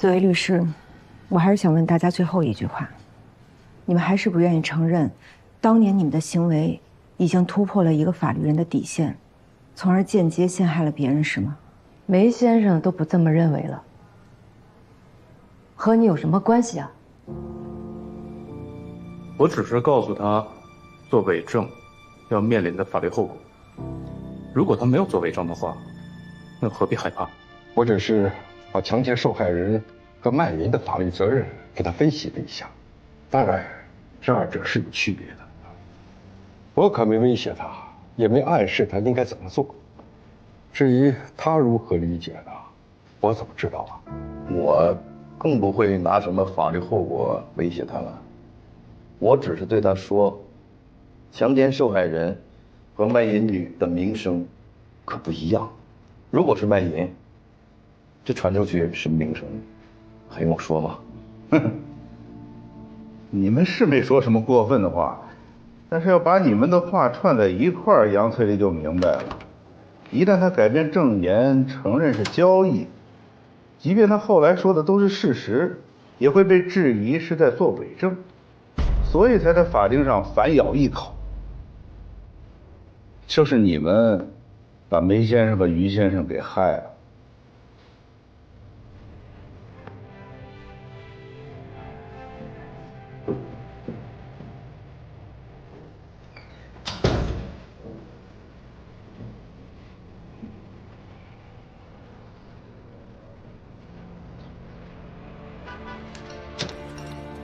作为律师，我还是想问大家最后一句话：你们还是不愿意承认，当年你们的行为已经突破了一个法律人的底线，从而间接陷害了别人，是吗？梅先生都不这么认为了，和你有什么关系啊？我只是告诉他，做伪证要面临的法律后果。如果他没有做伪证的话，那何必害怕？我只是把强奸受害人和卖淫的法律责任给他分析了一下，当然，这二者是有区别的。我可没威胁他，也没暗示他应该怎么做。至于他如何理解的，我怎么知道啊？我更不会拿什么法律后果威胁他了。我只是对他说，强奸受害人和卖淫女的名声可不一样。如果是卖淫，这传出去是名声，还用我说吗？哼，你们是没说什么过分的话，但是要把你们的话串在一块儿，杨翠丽就明白了。一旦他改变证言，承认是交易，即便他后来说的都是事实，也会被质疑是在做伪证，所以才在法庭上反咬一口。就是你们把梅先生和于先生给害了。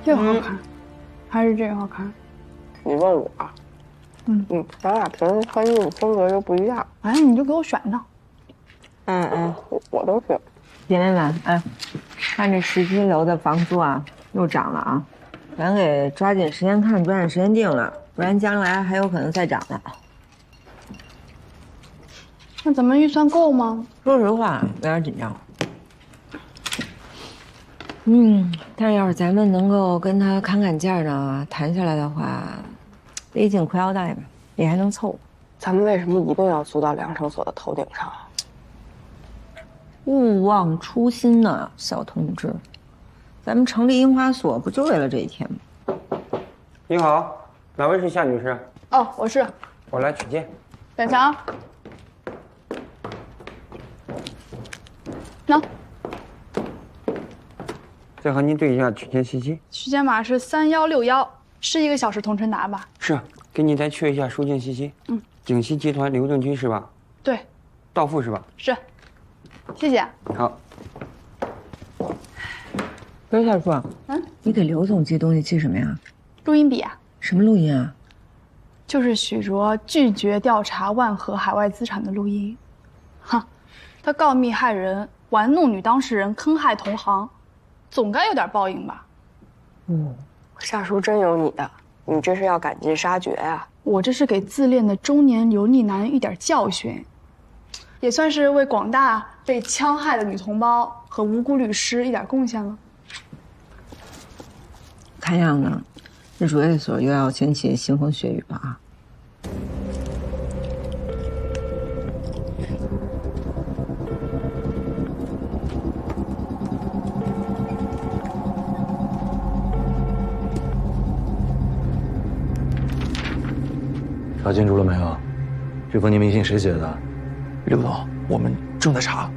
这个好看，还是这个好看？你问我？咱俩平时穿衣服风格又不一样。哎，你就给我选呢。我都行。姐妹们，哎，看这17楼的房租啊，又涨了啊，咱给抓紧时间看，抓紧时间定了，不然将来还有可能再涨的。那咱们预算够吗？说实话，有点紧张。但是要是咱们能够跟他砍砍价呢，谈下来的话，勒紧裤腰带吧，也还能凑合。咱们为什么一定要租到两绳索的头顶上啊？勿忘初心呐，小同志。咱们成立樱花所不就为了这一天吗？你好，哪位是夏女士？哦，我是。我来取件。等一下啊。喏。再和您对一下取件信息。取件码是3161，是1个小时同城达吧？是，给你再确一下收件信息。景熙集团刘正军是吧？对。到付是吧？是。谢谢。好。不是夏叔，你给刘总寄东西寄什么呀？录音笔啊。什么录音啊？就是许卓拒绝调查万和海外资产的录音。他告密害人，玩弄女当事人，坑害同行。总该有点报应吧？夏叔真有你的，你这是要赶尽杀绝呀！我这是给自恋的中年油腻男人一点教训，也算是为广大被戕害的女同胞和无辜律师一点贡献了。看样子，这卓越所又要掀起腥风血雨了啊！查清楚了没有？这封匿名信谁写的？刘总，我们正在查。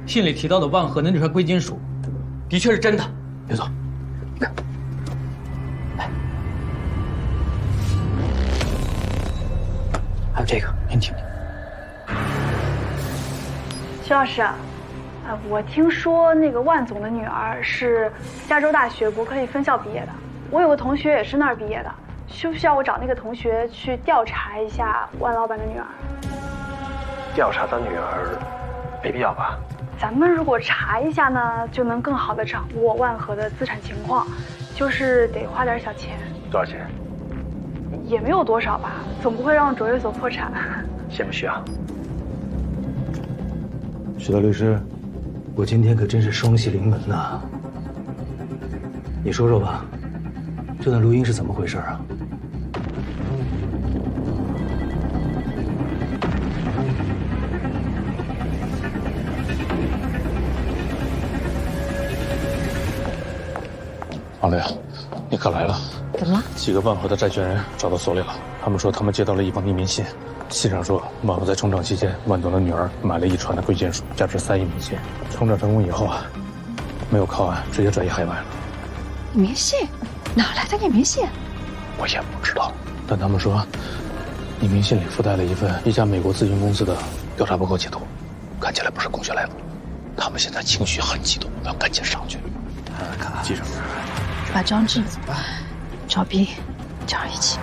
信里提到的万和那串贵金属，的确是真的。刘总，你看，来，还有这个，您听听。徐老师，我听说那个万总的女儿是加州大学伯克利分校毕业的，我有个同学也是那儿毕业的。需不需要我找那个同学去调查一下万老板的女儿？调查他女儿，没必要吧？咱们如果查一下呢，就能更好的掌握万和的资产情况，就是得花点小钱。多少钱？也没有多少吧，总不会让卓越所破产。先不需要。徐大律师，我今天可真是双喜临门呐！你说说吧，这段录音是怎么回事啊？王烈，你可来了！怎么了？几个万和的债权人找到所里了，他们说他们接到了一封匿名信，信上说万和在冲账期间，万总的女儿买了一船的贵金属，价值3亿美金。冲账成功以后啊，没有靠岸，直接转移海外了。匿名信？哪来的匿名信？我也不知道，但他们说，匿名信里附带了一家美国咨询公司的调查报告截图，看起来不是空穴来风。他们现在情绪很激动，我们要赶紧上去。记着，把张志、赵斌叫上一起。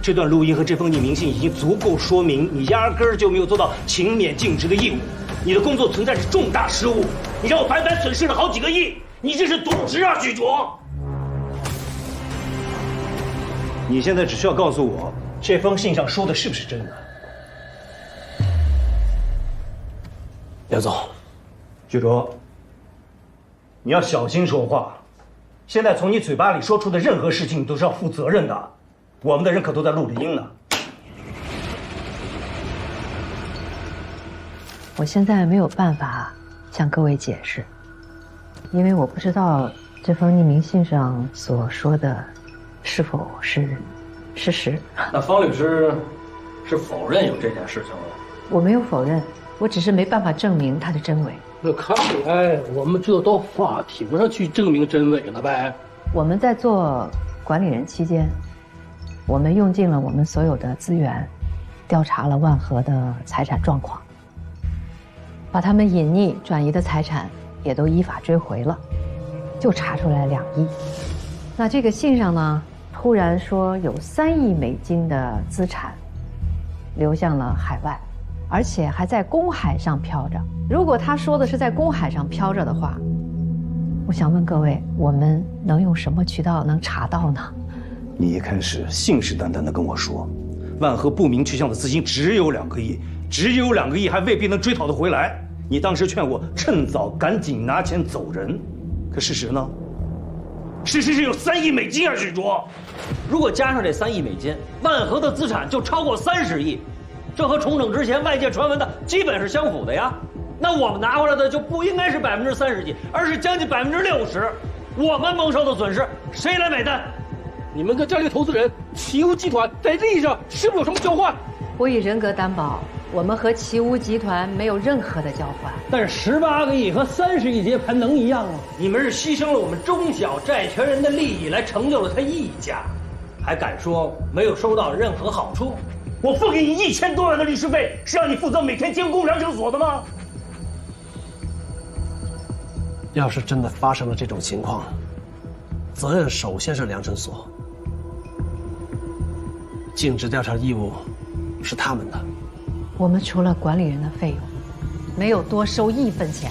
这段录音和这封匿名信已经足够说明你压根儿就没有做到勤勉尽职的义务，你的工作存在着重大失误，你让我白白损失了好几个亿，你这是渎职啊，许卓！你现在只需要告诉我，这封信上说的是不是真的？梁总，许卓，你要小心说话，现在从你嘴巴里说出的任何事情，你都是要负责任的。我们的人可都在录着音呢。我现在没有办法向各位解释，因为我不知道这封匿名信上所说的是否是事实。那方律师是否认有这件事情了？我没有否认，我只是没办法证明它的真伪。那看来我们就到法庭上去证明真伪了呗。我们在做管理人期间，我们用尽了我们所有的资源，调查了万和的财产状况，把他们隐匿转移的财产也都依法追回了，就查出来2亿。那这个信上呢，突然说有3亿美金的资产流向了海外，而且还在公海上飘着。如果他说的是在公海上飘着的话，我想问各位，我们能用什么渠道能查到呢？你一开始信誓旦旦地跟我说，万和不明去向的资金只有2个亿，只有2个亿还未必能追讨得回来。你当时劝我趁早赶紧拿钱走人，可事实呢？事实是有3亿美金啊，许卓。如果加上这3亿美金，万和的资产就超过30亿，这和重整之前外界传闻的基本是相符的呀。那我们拿回来的就不应该是30%几，而是将近60%。我们蒙受的损失，谁来买单？你们跟战略投资人奇乌集团在利益上是不是有什么交换？我以人格担保，我们和奇乌集团没有任何的交换。但是18个亿和30亿接盘能一样吗？你们是牺牲了我们中小债权人的利益来成就了他一家，还敢说没有收到任何好处？我付给你1000多万的律师费，是让你负责每天监控量证所的吗？要是真的发生了这种情况，责任首先是量证所，尽职调查义务是他们的。我们除了管理人的费用，没有多收1分钱。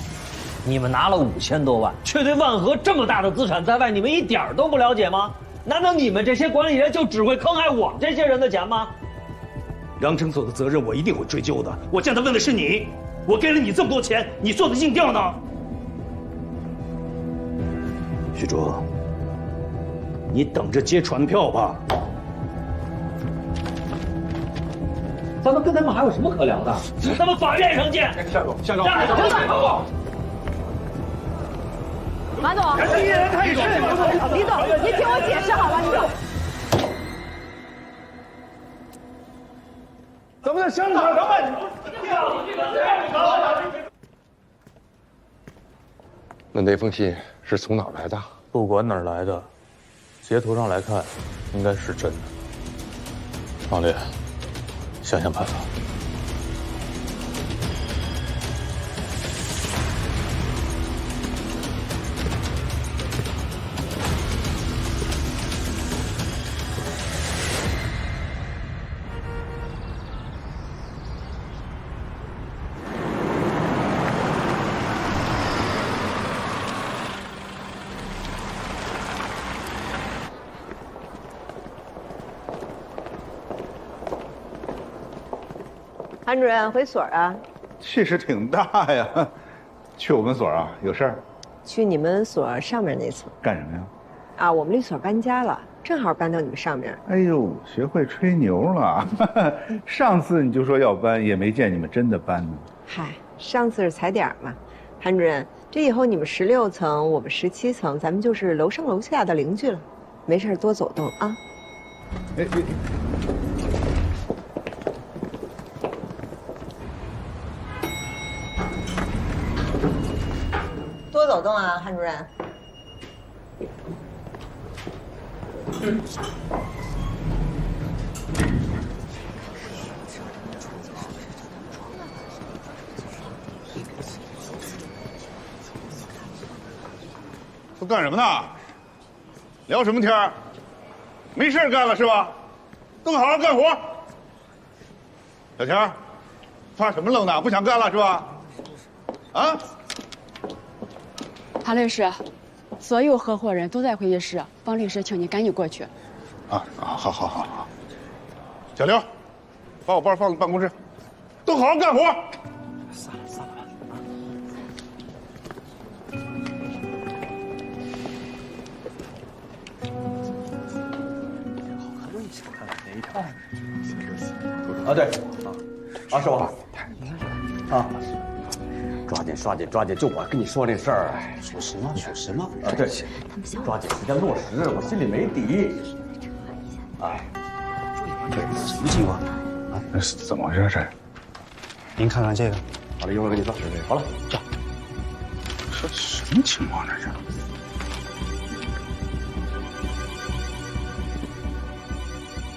你们拿了5000多万，却对万和这么大的资产在外，你们一点都不了解吗？难道你们这些管理人就只会坑害我们这些人的钱吗？量证所的责任我一定会追究的。我现在问的是你，我给了你这么多钱，你做的尽调呢？许卓，你等着接传票吧。咱们跟他们还有什么可聊的？咱们法院上见。夏总，马总，李总，你听我解释好吧？咱们在香港两百。那封信是从哪儿来的？不管哪儿来的，截图上来看，应该是真的。王烈，想想办法。韩主任回所啊？气势挺大呀，去我们所啊？有事儿？去你们所上面那层。干什么呀？啊，我们律所搬家了，正好搬到你们上面。哎呦，学会吹牛了！上次你就说要搬，也没见你们真的搬呢。嗨，上次是踩点嘛。韩主任，这以后你们16层，我们17层，咱们就是楼上楼下的邻居了。没事多走动啊。哎。多走动啊，韩主任。都干什么呢？聊什么天儿？没事干了是吧？都好好干活。小强，发什么愣呢？不想干了是吧？啊？韩律师，所有合伙人都在会议室，方律师，请你赶紧过去。好。小刘，把我包放办公室，都好好干活。散了吧。啊，对，啊，师傅，啊，抓紧，就我跟你说那事儿。说什么？啊，对，抓紧时间落实，我心里没底。哎，这什么情况？啊，这是怎么回事？这？您看看这个。好了，一会儿跟你说。好了，这什么情况这是？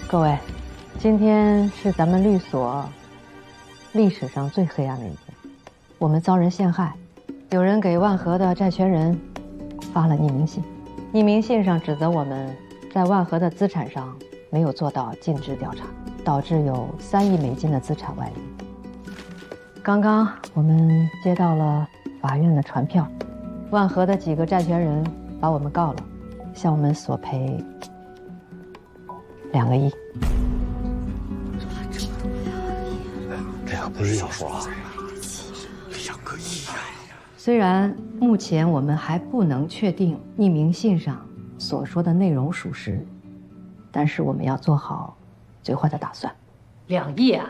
各位，今天是咱们律所历史上最黑暗的一天，我们遭人陷害，有人给万和的债权人发了匿名信，匿名信上指责我们在万和的资产上没有做到尽职调查，导致有3亿美金的资产外溢。刚刚我们接到了法院的传票，万和的几个债权人把我们告了，向我们索赔2个亿。这可不是小数啊！2个亿啊！虽然目前我们还不能确定匿名信上所说的内容属实，但是我们要做好最坏的打算。2亿啊！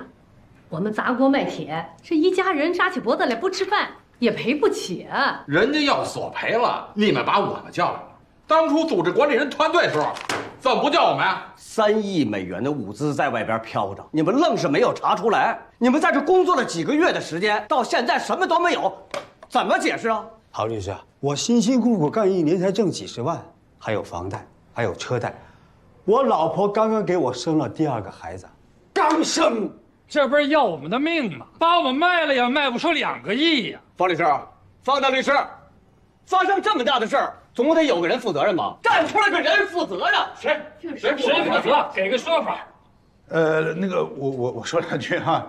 我们砸锅卖铁，这一家人扎起脖子来不吃饭也赔不起啊！人家要索赔了，你们把我们叫来了。当初组织管理人团队时候，怎么不叫我们呀？3亿美元的物资在外边飘着，你们愣是没有查出来。你们在这工作了几个月的时间，到现在什么都没有，怎么解释啊？陶律师，我辛辛苦苦干1年才挣几十万，还有房贷，还有车贷。我老婆刚刚给我生了第2个孩子，刚生。这不是要我们的命吗？把我们卖了也卖不出2个亿呀！方律师，方大律师，发生这么大的事儿，总得有个人负责任吧？站出来个人负责呀！谁负责？给个说法。那个我说2句哈。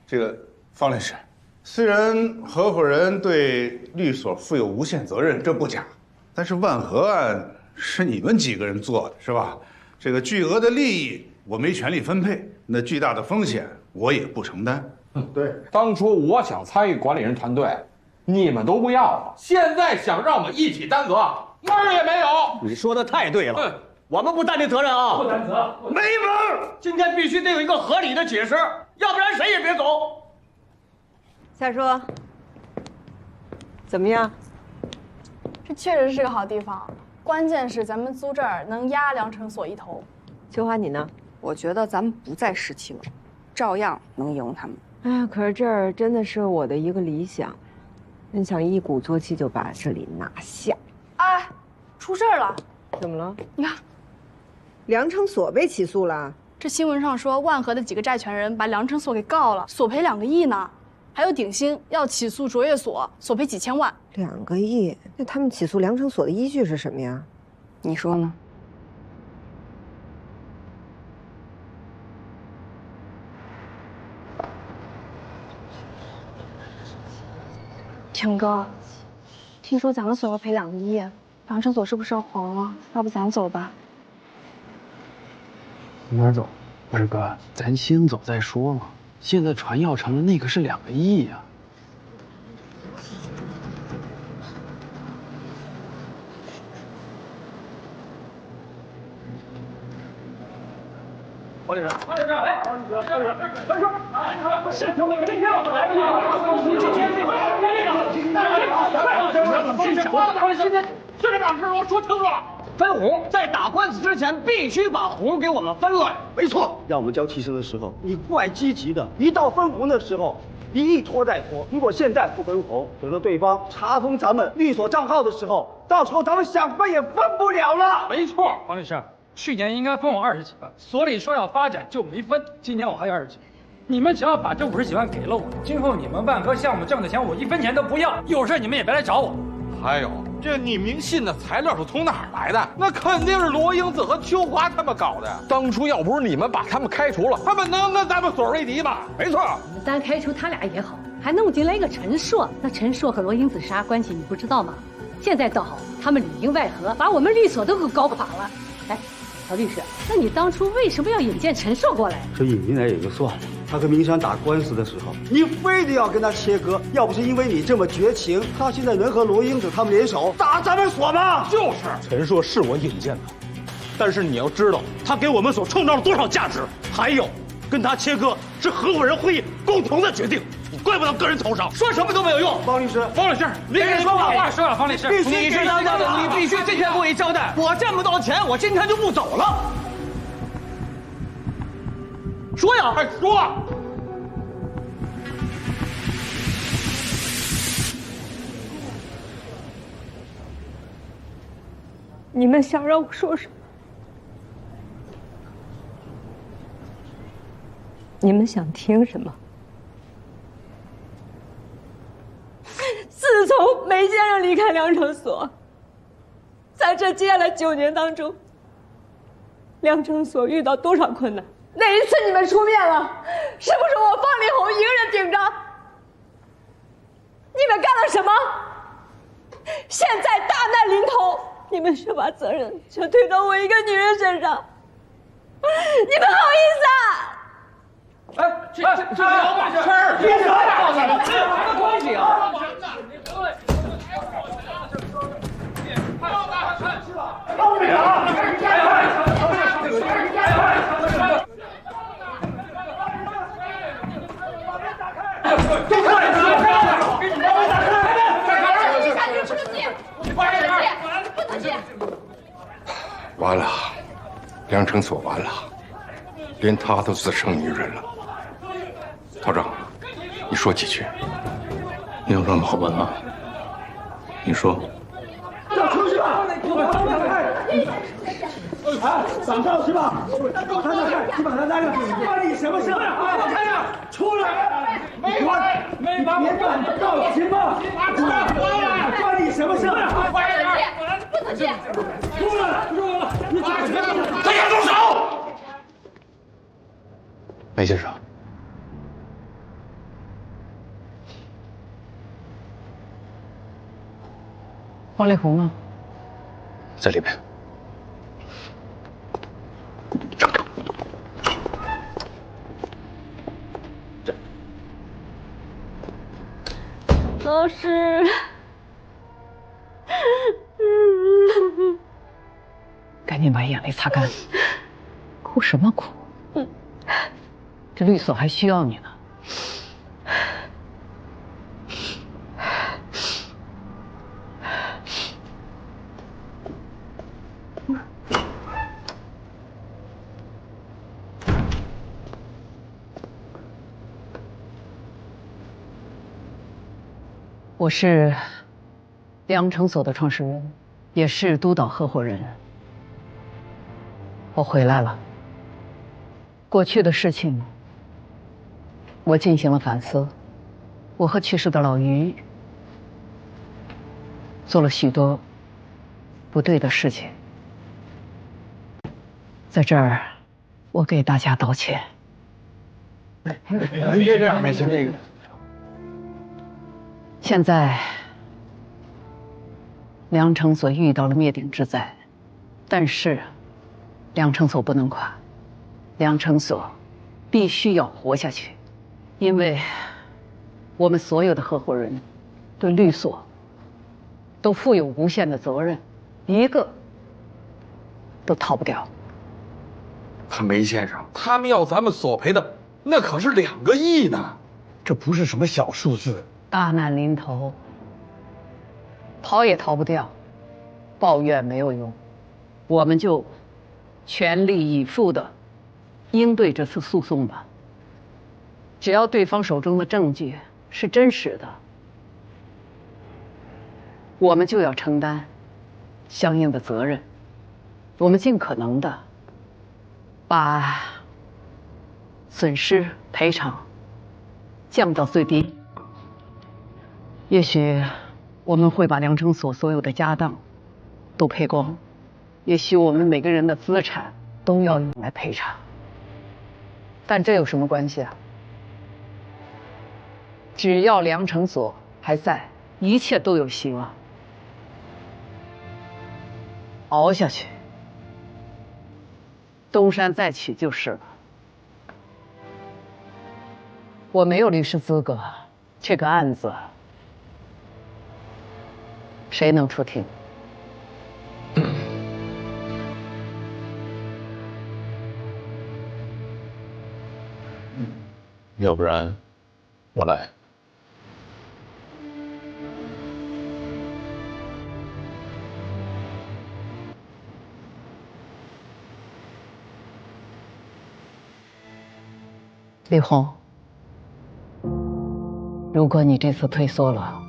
这个方律师，虽然合伙人对律所负有无限责任，这不假，但是万和案是你们几个人做的，是吧？这个巨额的利益我没权利分配，那巨大的风险我也不承担。对，当初我想参与管理人团队，你们都不要了，现在想让我们一起担责，门儿也没有。你说的太对了，我们不担这责任啊，不担责，没门儿！今天必须得有一个合理的解释，要不然谁也别走。夏叔，怎么样？这确实是个好地方，关键是咱们租这儿能压梁城所一头。秋花，你呢？我觉得咱们不在17楼，照样能赢他们。哎呀，可是这儿真的是我的一个理想，真想一鼓作气就把这里拿下。哎，出事儿了！怎么了？你看，梁城所被起诉了。这新闻上说，万和的几个债权人把梁城所给告了，索赔2个亿呢。还有鼎新要起诉卓越所，索赔几千万。2个亿？那他们起诉梁城所的依据是什么呀？你说呢？强哥，听说咱们所要赔2个亿，梁城所是不是要黄了？要不咱走吧？哪儿走？不是哥，咱先走再说嘛。现在传药厂的那可是2个亿呀。王律师，王律师，哎，王律师，市长是我说清楚了，分红在打官司之前必须把红给我们分了。没错，要我们交提成的时候，你怪积极的；一到分红的时候，你一拖再拖。如果现在不分红，等到对方查封咱们律所账号的时候，到时候咱们想分也分不了了。没错，王律师，去年应该分我20几万，所里说要发展就没分，今年我还有20几万。你们只要把这50几万给了我，今后你们万科项目挣的钱我1分钱都不要，有事你们也别来找我。还有，这匿名信的材料是从哪儿来的？那肯定是罗英子和秋华他们搞的。当初要不是你们把他们开除了，他们能跟咱们所为敌吗？没错。单开除他俩也好，还弄进来一个陈硕。那陈硕和罗英子是啥关系？你不知道吗？现在倒好，他们里应外合，把我们律所都给搞垮了。哎，曹律师，那你当初为什么要引荐陈硕过来？这引进来也就算了，他和明山打官司的时候，你非得要跟他切割，要不是因为你这么绝情，他现在能和罗英子他们联手打咱们所吗？就是陈硕是我引荐的，但是你要知道，他给我们所创造了多少价值。还有，跟他切割是合伙人会议共同的决定，你怪不到个人头上，说什么都没有用。方律师，方律师，你给说把话说了，方律师，你是当家的，你必须今天给我一交代。我挣不到钱，我今天就不走了。说呀，快说！你们想让我说什么？你们想听什么？自从梅先生离开良诚所，在这接下来9年当中，良诚所遇到多少困难？哪一次你们出面了？是不是我方力宏一个人顶着？你们干了什么？现在大难临头，你们却把责任全推到我一个女人身上，你们好意思啊？这聊把事儿，别说了，这有什么关系啊？放你啊！完了，良诚所完了，连她都自称女人了。曹长，你说几句。你有这么好问啊？你说。要出去吧！哎，挡道是吧？看，你把他拉上去，关你什么事？看呀，出来！没关，没把我赶到，行吗？关你什么事？快点！不能进！出来！你他要动手！梅先生，方力宏呢？在里面。老师，赶紧把眼泪擦干。哭什么哭？这律所还需要你呢。我是良诚所的创始人，也是督导合伙人。我回来了。过去的事情，我进行了反思。我和去世的老于做了许多不对的事情，在这儿，我给大家道歉。别这样，梅先生。现在，良诚所遇到了灭顶之灾，但是，良诚所不能垮，良诚所必须要活下去，因为我们所有的合伙人对律所都负有无限的责任，一个都逃不掉。可梅先生，他们要咱们索赔的那可是2个亿呢，这不是什么小数字。大难临头，逃也逃不掉，抱怨没有用，我们就全力以赴的应对这次诉讼吧。只要对方手中的证据是真实的，我们就要承担相应的责任。我们尽可能的把损失赔偿降到最低。也许我们会把梁成所所有的家当都赔光，也许我们每个人的资产都要用来赔偿。但这有什么关系啊？只要梁成所还在，一切都有希望。熬下去，东山再起就是了。我没有律师资格，这个案子谁能出庭？要不然我来。李红，如果你这次退缩了，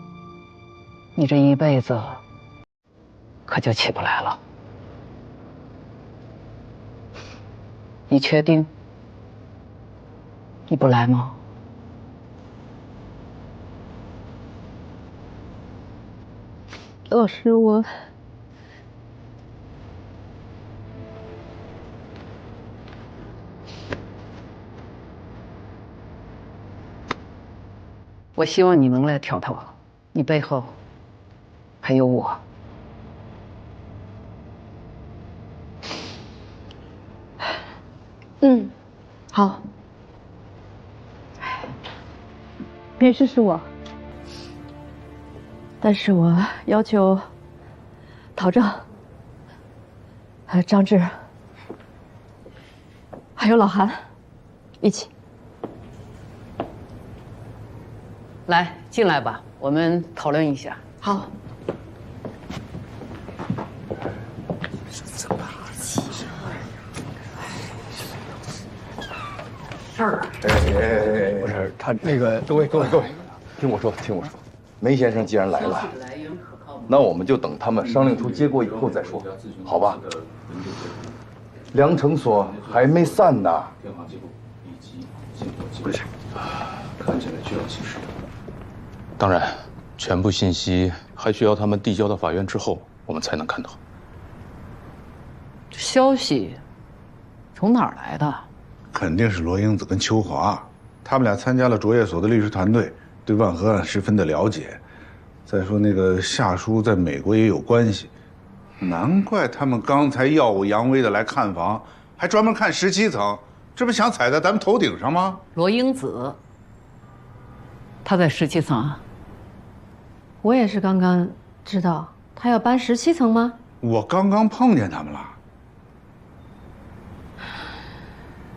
你这一辈子可就起不来了。你确定你不来吗？老师，我希望你能来跳脱，你背后还有我。嗯，好。别试试我，但是我要求陶正、张志还有老韩一起。来，进来吧，我们讨论一下。好。事儿，不是他那个，各位，听我说，梅先生既然来了，那我们就等他们商量出结果以后再说，好吧？梁成所还没散呢。不是，看起来需要起诉。当然，全部信息还需要他们递交到法院之后，我们才能看到。消息从哪儿来的？肯定是罗英子跟秋华，他们俩参加了卓越所的律师团队，对万和案十分的了解。再说那个夏叔在美国也有关系，难怪他们刚才耀武扬威的来看房，还专门看17层，这不想踩在咱们头顶上吗？罗英子，她在17层啊。我也是刚刚知道，她要搬17层吗？我刚刚碰见他们了。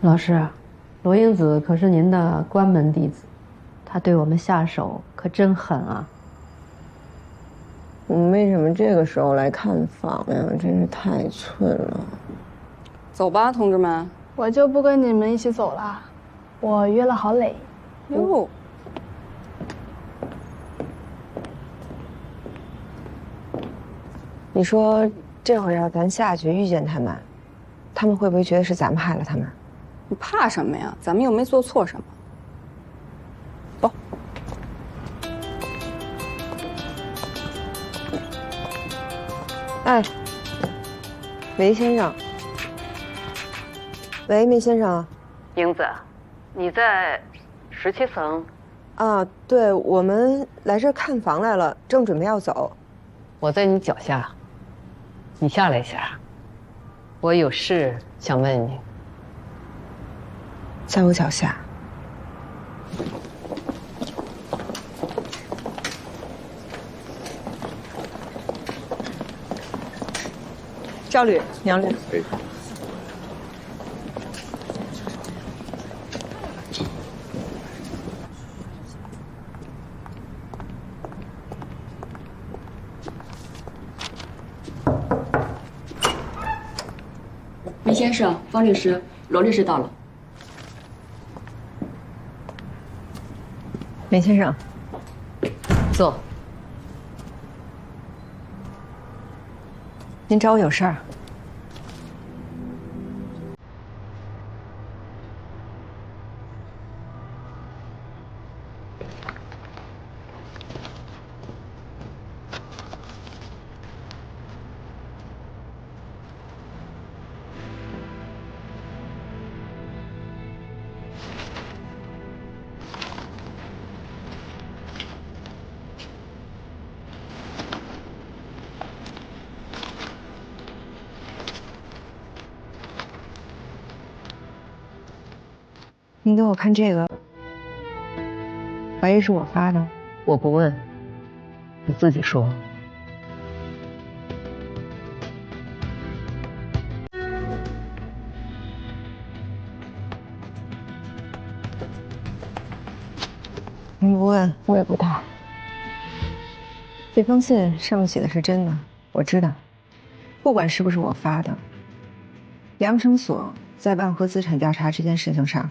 老师，罗英子可是您的关门弟子，她对我们下手可真狠啊！我们为什么这个时候来看房呀？真是太寸了。走吧，同志们。我就不跟你们一起走了，我约了郝磊。哟。你说这会儿要咱下去遇见他们，他们会不会觉得是咱们害了他们？你怕什么呀？咱们又没做错什么。走。哎，梅先生。喂，梅先生。英子，你在17层？啊，对，我们来这儿看房来了，正准备要走。我在你脚下，你下来一下。我有事想问你。在我脚下。赵律、杨律，先生，方律师，罗律师到了。梅先生，坐。您找我有事儿？您给我看这个，怀疑是我发的？我不问，你自己说。您不问，我也不答。这封信上面写的是真的，我知道。不管是不是我发的，量生所在万和资产调查这件事情上，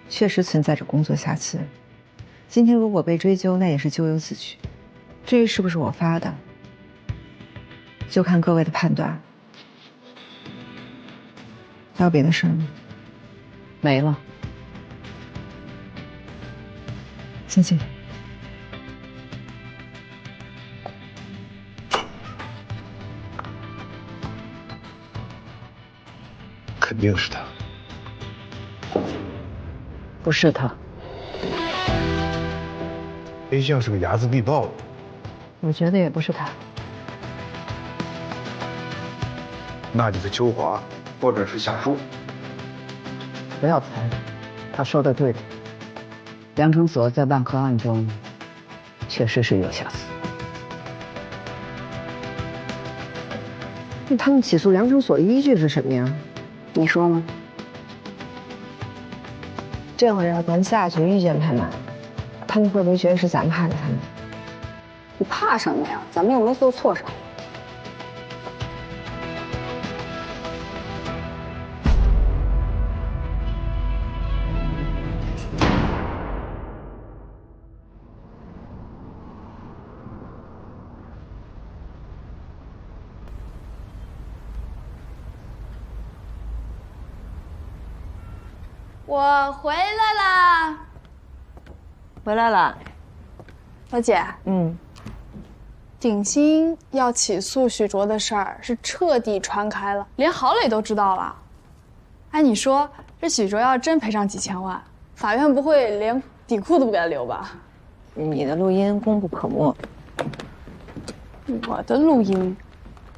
确实存在着工作瑕疵。今天如果被追究，那也是咎由自取。至于是不是我发的，就看各位的判断。还有别的事吗？没了。谢谢。肯定是他。不是他。黑像是个睚眦必报的。我觉得也不是他。那就是秋华，或者是夏树。不要猜，他说的对的。量生所在万科案中确实是有瑕疵。那他们起诉量生所的依据是什么呀？你说呢？这会让咱下去遇见他们，他们会不会觉得是咱们害了他们？你怕什么呀？咱们又没做错什么。我回来啦，回来了，老姐。鼎新要起诉许卓的事儿是彻底传开了，连郝磊都知道了。哎，你说这许卓要真赔上几千万，法院不会连底裤都不给他留吧？你的录音功不可没。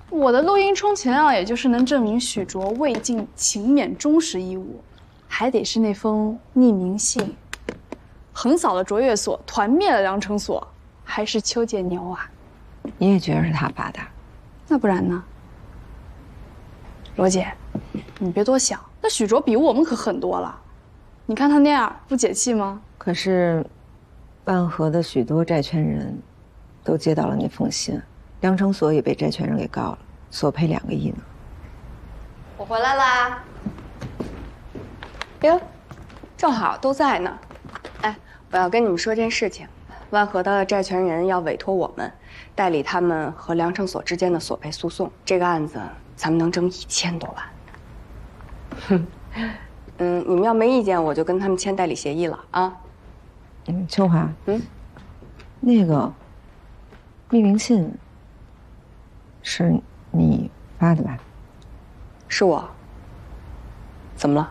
我的录音充其量也就是能证明许卓未尽勤勉忠实义务。还得是那封匿名信，横扫了卓越所，团灭了量成所，还是邱建牛啊？你也觉得是他发的？那不然呢？罗姐，你别多想，那许卓比我们可狠多了。你看他那样，不解气吗？可是，万和的许多债权人都接到了那封信，量成所也被债权人给告了，索赔2个亿呢。我回来啦。哟，正好都在呢。哎，我要跟你们说件事情，万和的债权人要委托我们代理他们和量成所之间的索赔诉讼。这个案子咱们能挣1000多万。你们要没意见，我就跟他们签代理协议了啊。秋华，那个匿名信是你发的吧？是我。怎么了？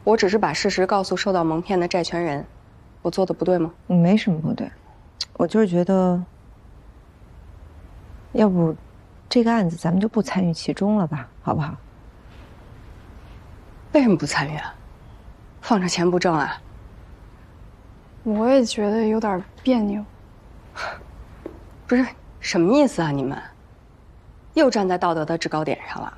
我只是把事实告诉受到蒙骗的债权人，我做的不对吗？没什么不对，我就是觉得，要不这个案子咱们就不参与其中了吧，好不好？为什么不参与啊？放着钱不挣啊？我也觉得有点别扭。不是，什么意思啊？你们又站在道德的制高点上了。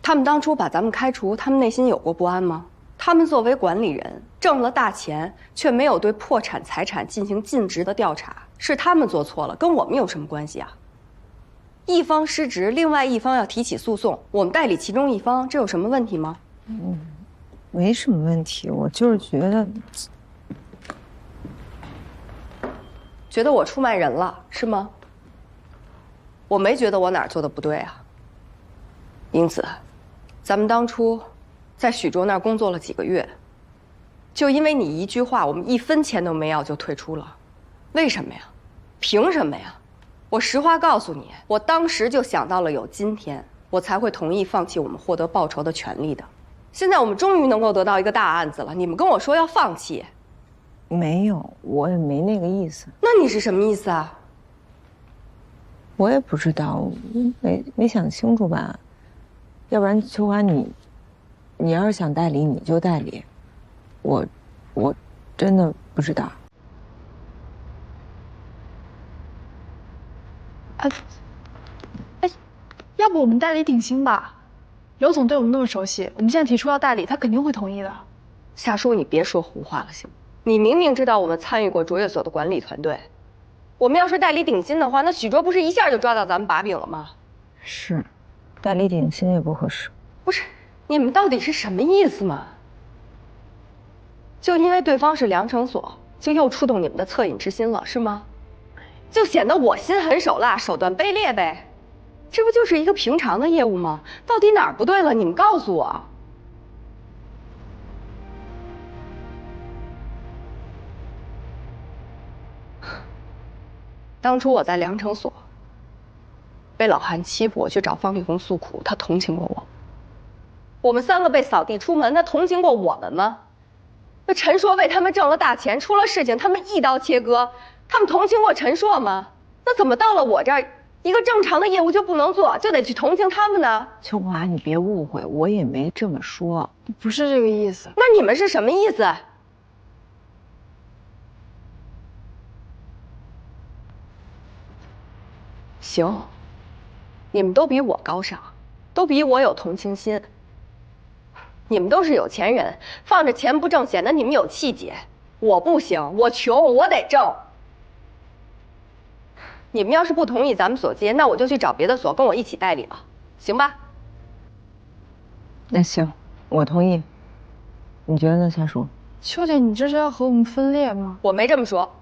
他们当初把咱们开除，他们内心有过不安吗？他们作为管理人，挣了大钱，却没有对破产财产进行尽职的调查，是他们做错了，跟我们有什么关系啊？一方失职，另外一方要提起诉讼，我们代理其中一方，这有什么问题吗？没什么问题，我就是觉得我出卖人了，是吗？我没觉得我哪儿做的不对啊。因此，咱们当初在许卓那儿工作了几个月，就因为你一句话，我们1分钱都没要就退出了。为什么呀？凭什么呀？我实话告诉你，我当时就想到了有今天，我才会同意放弃我们获得报酬的权利的。现在我们终于能够得到一个大案子了，你们跟我说要放弃？没有，我也没那个意思。那你是什么意思啊？我也不知道，没想清楚吧。要不然秋华，你要是想代理你就代理，我真的不知道。要不我们代理鼎新吧？刘总对我们那么熟悉，我们现在提出要代理，他肯定会同意的。夏叔，你别说胡话了，行吗？你明明知道我们参与过卓越所的管理团队，我们要是代理鼎新的话，那许卓不是一下就抓到咱们把柄了吗？是，代理鼎新也不合适。不是，你们到底是什么意思嘛？就因为对方是良成所，就又触动你们的恻隐之心了，是吗？就显得我心狠手辣、手段卑劣呗？这不就是一个平常的业务吗？到底哪儿不对了？你们告诉我。当初我在良成所被老韩欺负，我去找方丽红诉苦，他同情过我。我们3个被扫地出门，他同情过我们吗？那陈硕为他们挣了大钱，出了事情他们一刀切割，他们同情过陈硕吗？那怎么到了我这儿，一个正常的业务就不能做，就得去同情他们呢？秋华，你别误会，我也没这么说，不是这个意思。那你们是什么意思？行，你们都比我高尚，都比我有同情心。你们都是有钱人，放着钱不挣，显得你们有气节。我不行，我穷，我得挣。你们要是不同意咱们所接，那我就去找别的所跟我一起代理了，行吧？那行，我同意。你觉得呢，夏叔？秋姐，你这是要和我们分裂吗？我没这么说。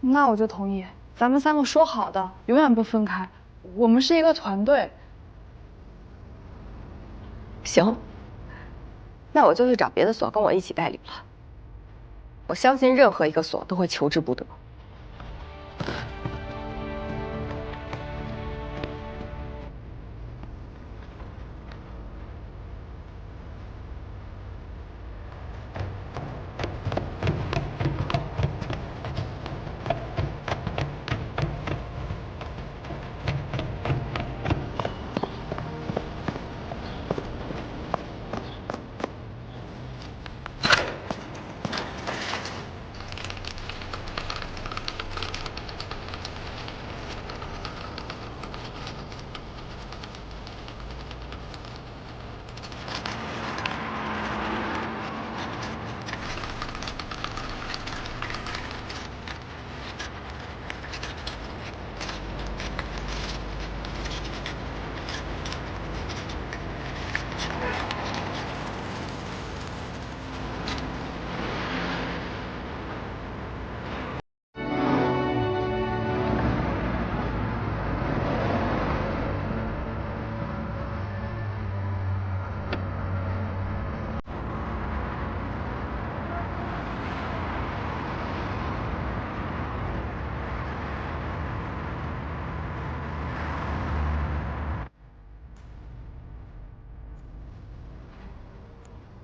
那我就同意。咱们3个说好的，永远不分开。我们是一个团队。行，那我就去找别的所跟我一起代理了。我相信任何一个所都会求之不得。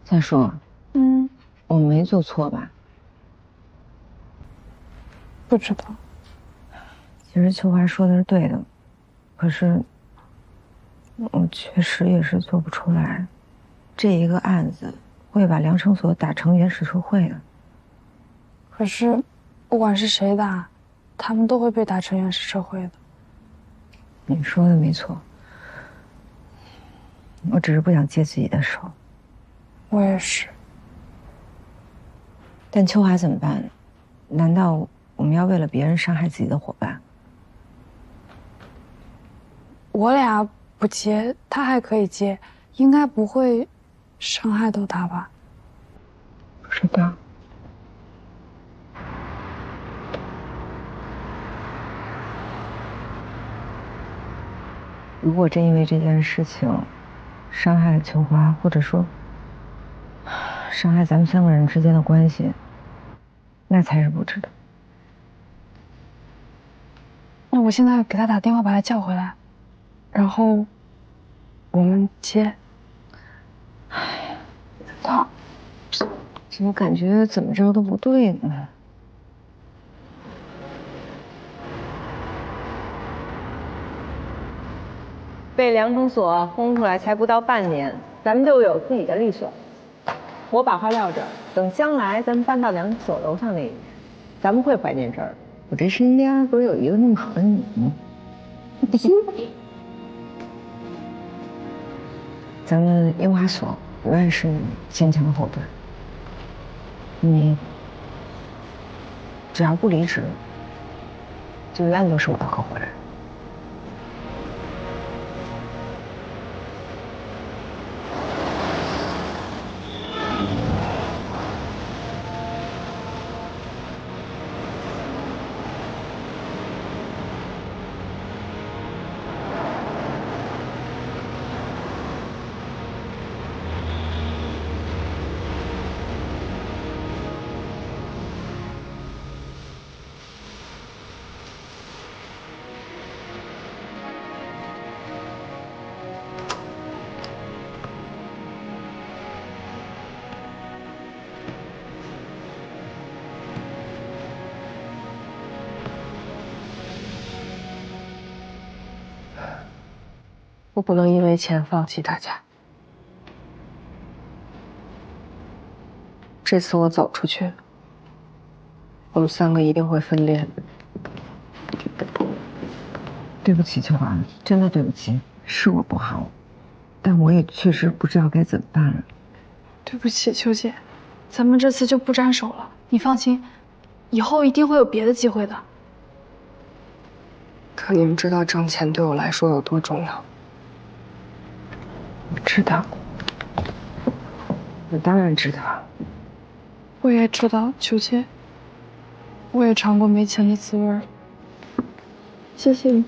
夏叔，我没做错吧？不知道。其实秋华说的是对的，可是我确实也是做不出来。这一个案子会把良成所打成原始社会的。可是，不管是谁打，他们都会被打成原始社会的。你说的没错，我只是不想接自己的手。我也是。但秋华怎么办？难道我们要为了别人伤害自己的伙伴？我俩不接，他还可以接，应该不会伤害到他吧？不知道。如果真因为这件事情伤害了秋花，或者说伤害咱们3个人之间的关系，那才是不值得。那我现在给他打电话把他叫回来，然后我们接。哎呀，他怎么感觉怎么着都不对呢？被量程所轰出来才不到半年，咱们就有自己的律所。我把话撂这儿，等将来咱们搬到量程所楼上那一年，咱们会怀念这儿。我这身边不是有一个那么好的你吗？咱们樱花所永远是你坚强的后盾。你只要不离职，就永远都是我的合伙人。我不能因为钱放弃大家。这次我走出去，我们3个一定会分裂。对不起，秋华，真的对不起，是我不好，但我也确实不知道该怎么办了。对不起，秋姐，咱们这次就不沾手了。你放心，以后一定会有别的机会的。可你们知道挣钱对我来说有多重要？我知道，我当然知道。我也知道，秋姐，我也尝过没钱的滋味。谢谢你。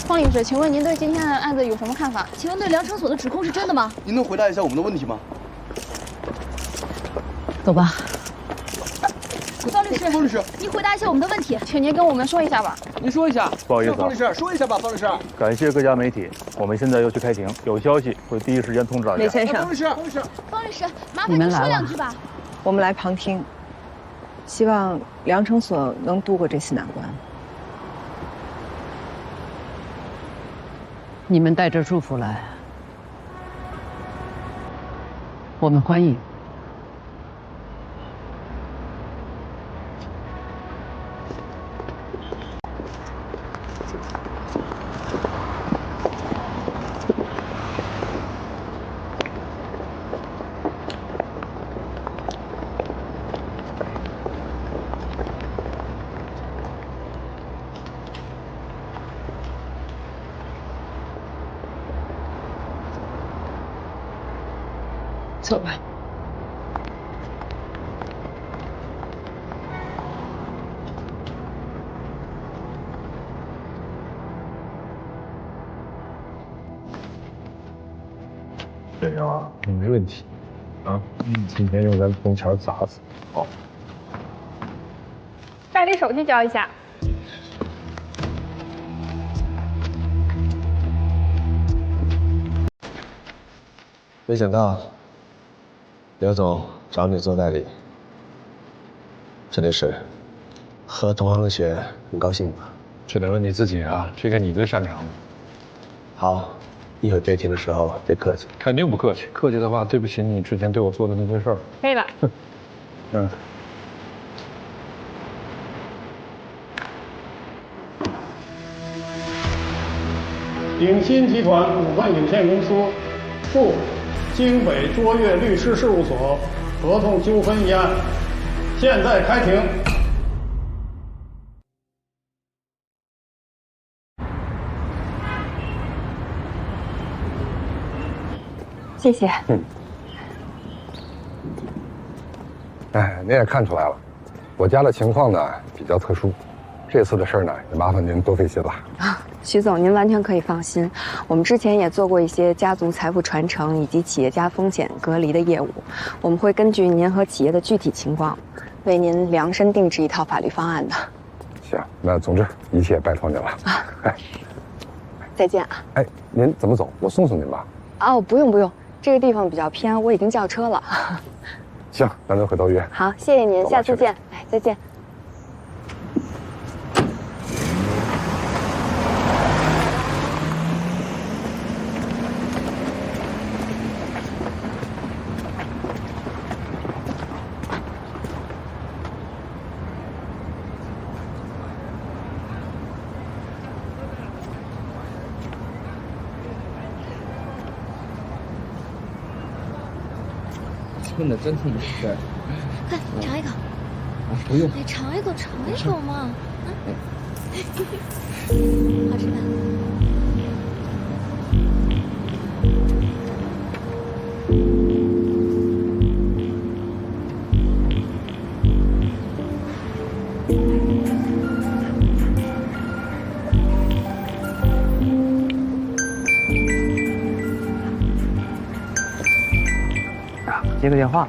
方律师，请问您对今天的案子有什么看法？请问对量程所的指控是真的吗？您能回答一下我们的问题吗？走吧。方律师，方律师，您回答一下我们的问题，请您跟我们说一下吧。您说一下。不好意思，方律师，说一下吧，方律师。感谢各家媒体，我们现在要去开庭，有消息会第一时间通知大家。雷先生，方律师，方律师，方律师，麻烦您说2句吧。我们来旁听，希望量程所能度过这次难关。你们带着祝福来，我们欢迎。走吧。对啊，没问题。啊，今天用咱铜钱砸死。好。代理手续交一下。没想到刘总找你做代理，这件事和同行学很高兴吧？只能问你自己啊，这个你最擅长了。好，一会儿对题的时候别客气。肯定不客气，客气的话对不起你之前对我做的那些事儿。可以了。嗯。鼎新集团股份有限公司诉京北卓越律师事务所合同纠纷一案，现在开庭。谢谢。哎，您也看出来了，我家的情况呢比较特殊，这次的事儿呢也麻烦您多费心了。徐总，您完全可以放心，我们之前也做过一些家族财富传承以及企业家风险隔离的业务，我们会根据您和企业的具体情况，为您量身定制一套法律方案的。行，那总之一切拜托您了。再见啊！哎，您怎么走？我送送您吧。哦，不用不用，这个地方比较偏，我已经叫车了。行，那咱回头约。好，谢谢您，下次见。哎，再见。真的真挺对。快尝一口。不用。你尝一口，尝一口嘛。好吃吧？接个电话。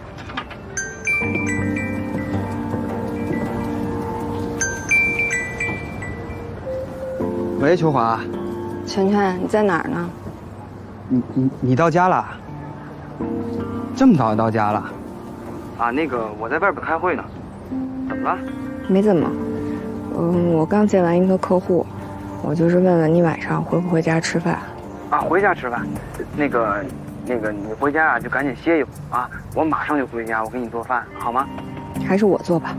喂，秋华。全全，你在哪儿呢？你到家了？这么早就到家了？啊，那个我在外边开会呢。怎么了？没怎么。我刚见完一个客户，我就是问问你晚上回不回家吃饭。啊，回家吃饭。那个，你回家啊就赶紧歇一会儿啊，我马上就回家，我给你做饭，好吗？还是我做吧。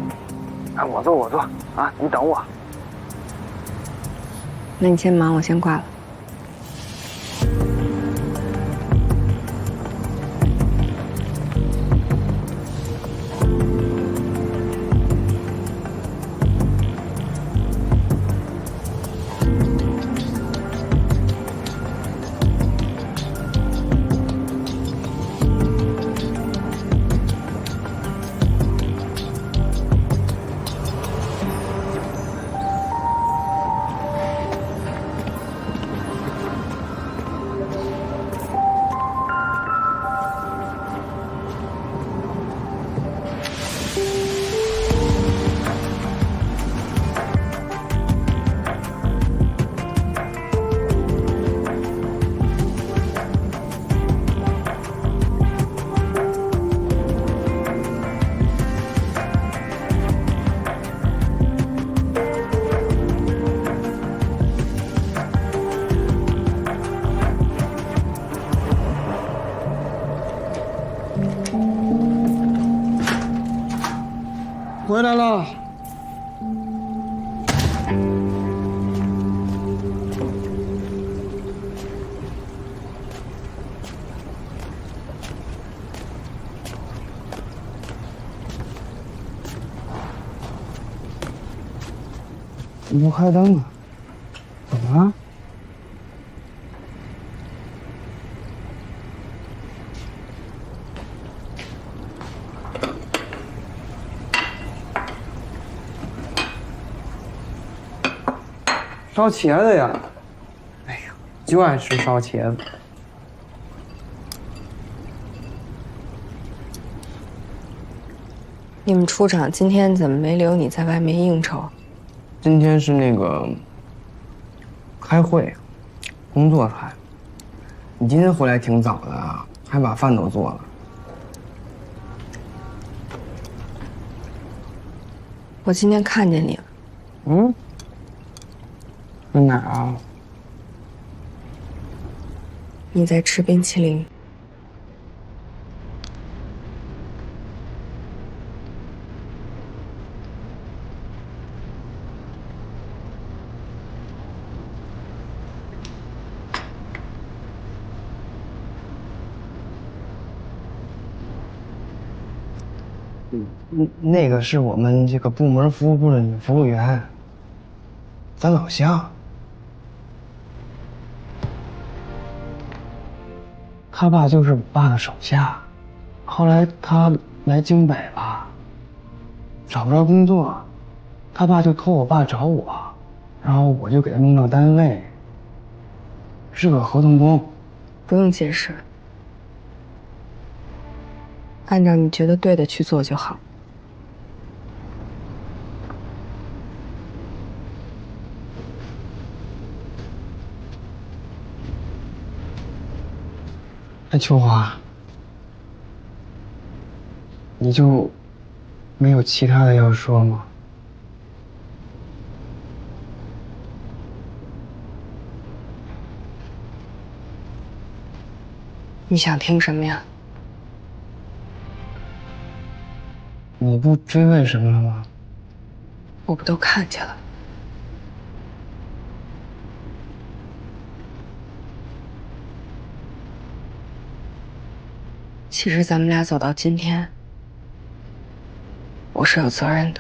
啊，我做啊，你等我。那你先忙，我先挂了。回来了。你不开灯啊？怎么了？烧茄子呀！哎呀，就爱吃烧茄子。你们出厂今天怎么没留你在外面应酬？今天是那个开会，工作开。你今天回来挺早的啊，还把饭都做了。我今天看见你了。嗯？在哪儿啊？你在吃冰淇淋。那个是我们这个部门服务部的女服务员，咱老乡。他爸就是我爸的手下，后来他来京北了，找不着工作，他爸就托我爸找我，然后我就给他弄到单位，是个合同工。不用解释，按照你觉得对的去做就好。那秋华，你就没有其他的要说吗？你想听什么呀？你不追问什么了吗？我不都看见了。其实咱们俩走到今天，我是有责任的。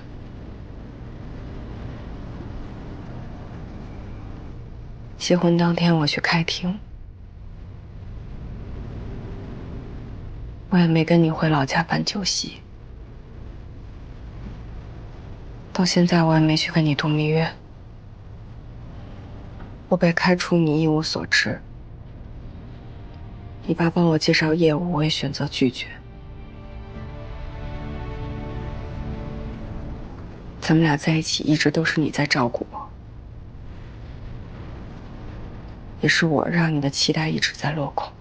结婚当天我去开庭，我也没跟你回老家办酒席，到现在我也没去跟你度蜜月。我被开除，你一无所知。你爸帮我介绍业务，我也选择拒绝。咱们俩在一起一直都是你在照顾我，也是我让你的期待一直在落空。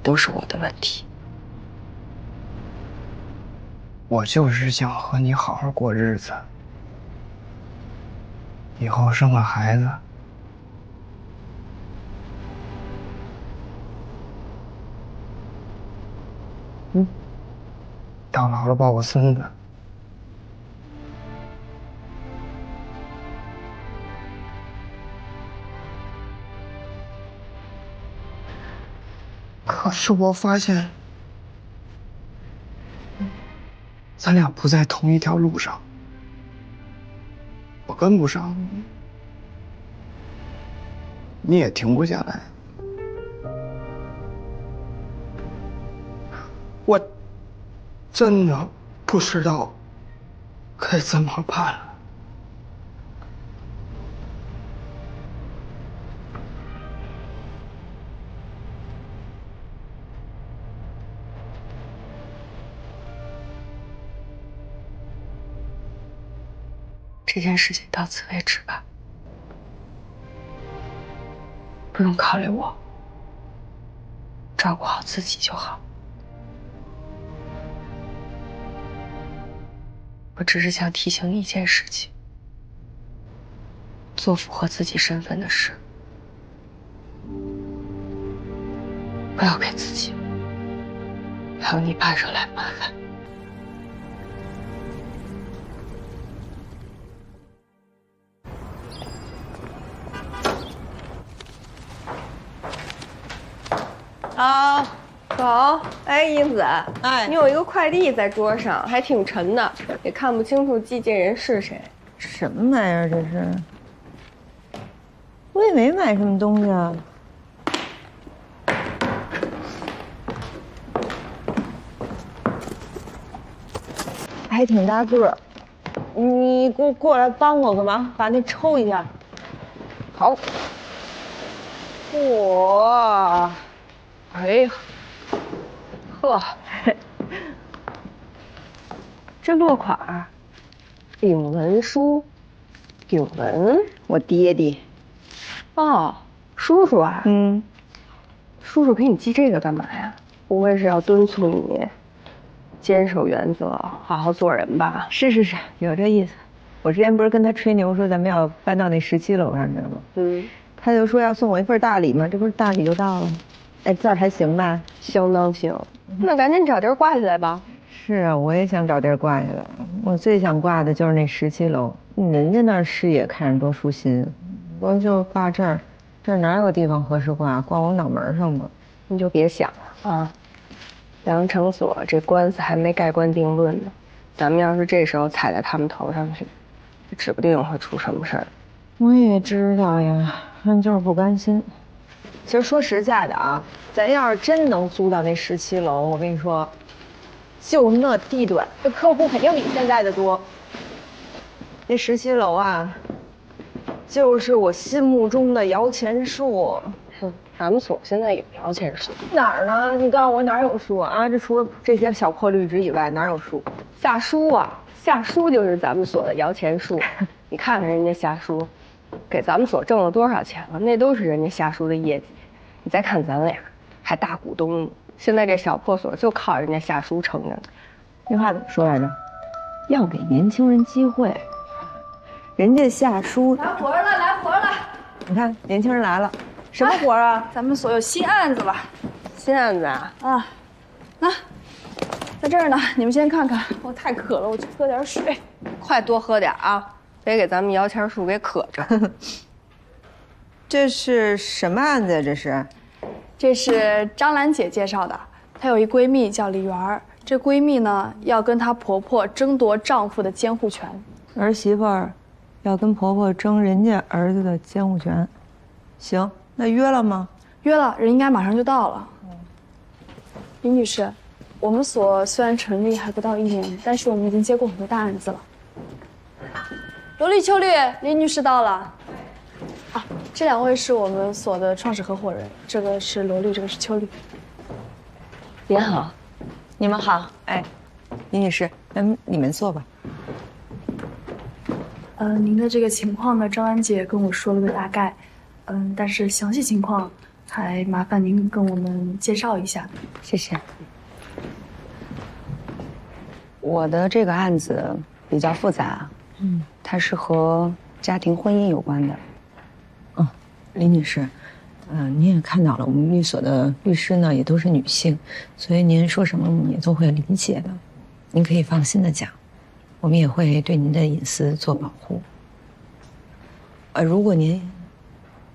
都是我的问题。我就是想和你好好过日子，以后生了孩子，到老了抱个孙子。可是我发现，咱俩不在同一条路上，我跟不上你，你也停不下来。我真的不知道该怎么办了。这件事情到此为止吧，不用考虑我，照顾好自己就好。我只是想提醒你一件事情，做符合自己身份的事，不要给自己还有你爸惹来麻烦。好，走。哎，英子，哎，你有一个快递在桌上，还挺沉的，也看不清楚寄件人是谁。什么玩意儿这是？我也没买什么东西啊。还挺大个儿，你过来帮我个忙，把那抽一下。好。哇，哎呀，呵，这落款，领文书，鼎文，我爹爹。哦，叔叔啊。叔叔给你记这个干嘛呀？不会是要敦促你坚守原则，好好做人吧？是，有这意思。我之前不是跟他吹牛说咱们要搬到那17楼上去了吗？他就说要送我一份大礼嘛，这不是大礼就到了。哎，字儿还行吧？相当行。那赶紧找地儿挂起来吧。是啊，我也想找地儿挂下来。我最想挂的就是那17楼，人家那儿视野看着多舒心。我就挂这儿，这儿哪有地方合适挂？挂我脑门上吧。你就别想了啊！梁成所这官司还没盖棺定论呢，咱们要是这时候踩在他们头上去，指不定会出什么事儿。我也知道呀，但就是不甘心。其实说实在的啊，咱要是真能租到那17楼，我跟你说，就那地段，这客户肯定比现在的多。那17楼啊，就是我心目中的摇钱树。咱们所现在有摇钱树哪儿呢？你告诉我哪儿有树啊？这除了这些小破绿植以外，哪儿有树？夏书啊，夏书就是咱们所的摇钱树。你看看人家夏书，给咱们所挣了多少钱了？那都是人家夏书的业绩。你再看咱俩，还大股东呢。现在这小破所就靠人家夏书撑着呢。那话怎么说来着？要给年轻人机会。人家夏书来活了，来活了！你看，年轻人来了。什么活啊？咱们所有新案子了。新案子啊？啊，那在这儿呢，你们先看看。我太渴了，我去喝点水。快多喝点啊，别给咱们摇钱树给渴着。这是什么案子呀？这是张兰姐介绍的。她有一闺蜜叫李媛，这闺蜜呢要跟她婆婆争夺丈夫的监护权。儿媳妇儿要跟婆婆争人家儿子的监护权。行。那约了吗？约了，人应该马上就到了。李女士，我们所虽然成立还不到1年，但是我们已经接过很多大案子了。罗丽、秋绿，李女士到了。啊，这2位是我们所的创始合伙人，这个是罗丽，这个是秋绿。您好，你们好。哎，李女士，你们坐吧。您的这个情况呢，张安姐跟我说了个大概。但是详细情况还麻烦您跟我们介绍一下。谢谢。我的这个案子比较复杂，它是和家庭婚姻有关的。李女士，您也看到了，我们律所的律师呢也都是女性，所以您说什么我们也都会理解的。您可以放心的讲，我们也会对您的隐私做保护。如果您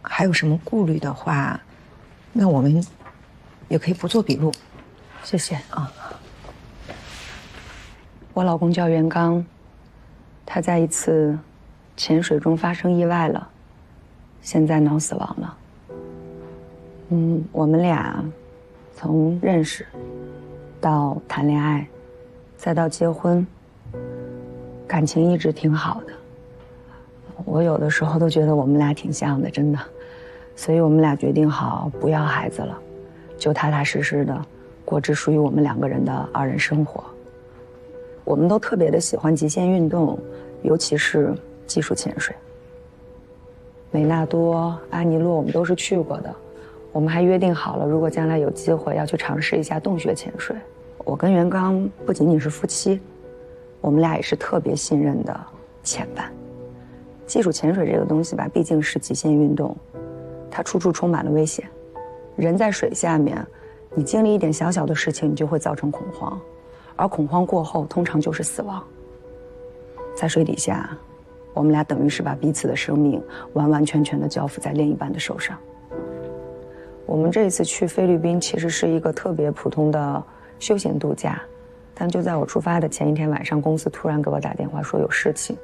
还有什么顾虑的话，那我们也可以不做笔录。谢谢啊。我老公叫袁刚，他在一次潜水中发生意外了，现在脑死亡了。我们俩从认识到谈恋爱，再到结婚，感情一直挺好的。我有的时候都觉得我们俩挺像的，真的。所以我们俩决定好不要孩子了，就踏踏实实的过只属于我们2个人的2人生活。我们都特别的喜欢极限运动，尤其是技术潜水。美纳多、阿尼洛我们都是去过的，我们还约定好了，如果将来有机会要去尝试一下洞穴潜水。我跟袁刚不仅仅是夫妻，我们俩也是特别信任的潜伴。技术潜水这个东西吧，毕竟是极限运动，它处处充满了危险。人在水下面，你经历一点小小的事情，你就会造成恐慌，而恐慌过后通常就是死亡。在水底下，我们俩等于是把彼此的生命完完全全的交付在另一半的手上。我们这一次去菲律宾其实是一个特别普通的休闲度假，但就在我出发的前一天晚上，公司突然给我打电话说有事情，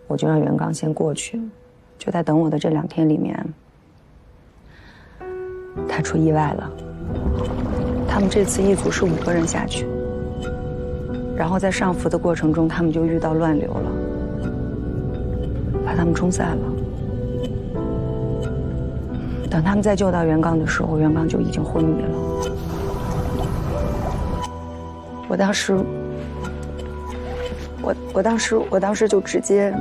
我就让袁刚先过去。就在等我的这2天里面，他出意外了。他们这次一组是5个人下去，然后在上浮的过程中，他们就遇到乱流了，把他们冲散了。等他们再救到袁刚的时候，袁刚就已经昏迷了。我当时就直接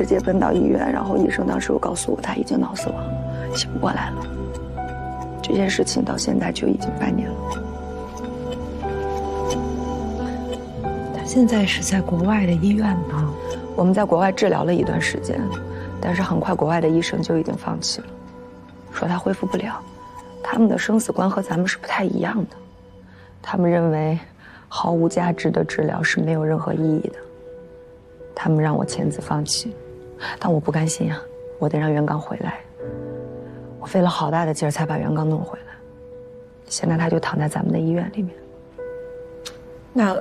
直接奔到医院，然后医生当时又告诉我他已经脑死亡了，醒不过来了。这件事情到现在就已经半年了。他现在是在国外的医院吗？我们在国外治疗了一段时间，但是很快国外的医生就已经放弃了，说他恢复不了。他们的生死观和咱们是不太一样的，他们认为毫无价值的治疗是没有任何意义的。他们让我签字放弃，但我不甘心啊，我得让袁刚回来。我费了好大的劲儿才把袁刚弄回来，现在他就躺在咱们的医院里面。那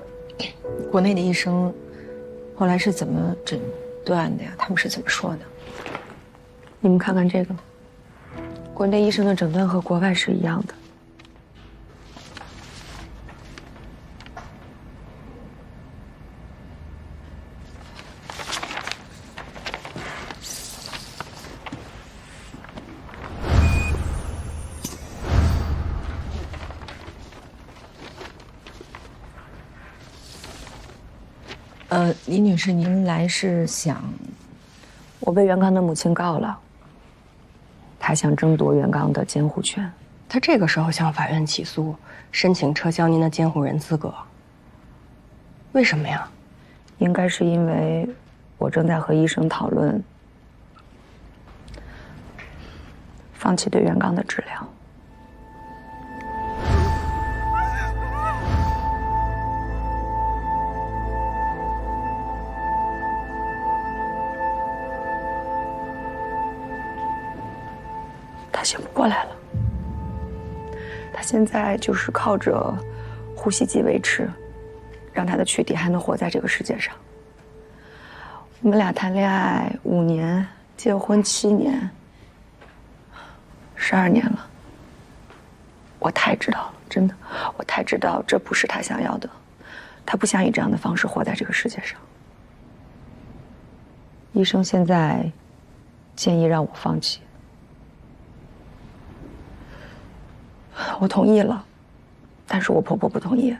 国内的医生后来是怎么诊断的呀？他们是怎么说的？你们看看这个，国内医生的诊断和国外是一样的。李女士，您来是想……我被袁刚的母亲告了，她想争夺袁刚的监护权。她这个时候向法院起诉，申请撤销您的监护人资格，为什么呀？应该是因为我正在和医生讨论放弃对袁刚的治疗。他醒不过来了，他现在就是靠着呼吸机维持，让他的躯体还能活在这个世界上。我们俩谈恋爱5年，结婚7年，12年了。我太知道了，真的，我太知道这不是他想要的，他不想以这样的方式活在这个世界上。医生现在建议让我放弃。我同意了，但是我婆婆不同意，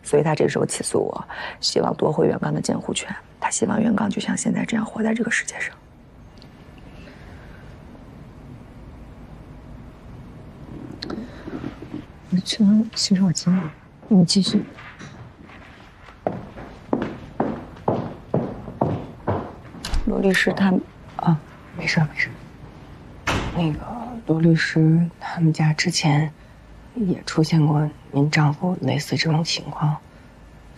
所以她这时候起诉我，希望夺回袁刚的监护权。她希望袁刚就像现在这样活在这个世界上。我去拿洗手间，你继续。罗律师他们啊，没事没事。那个罗律师他们家之前也出现过您丈夫类似这种情况，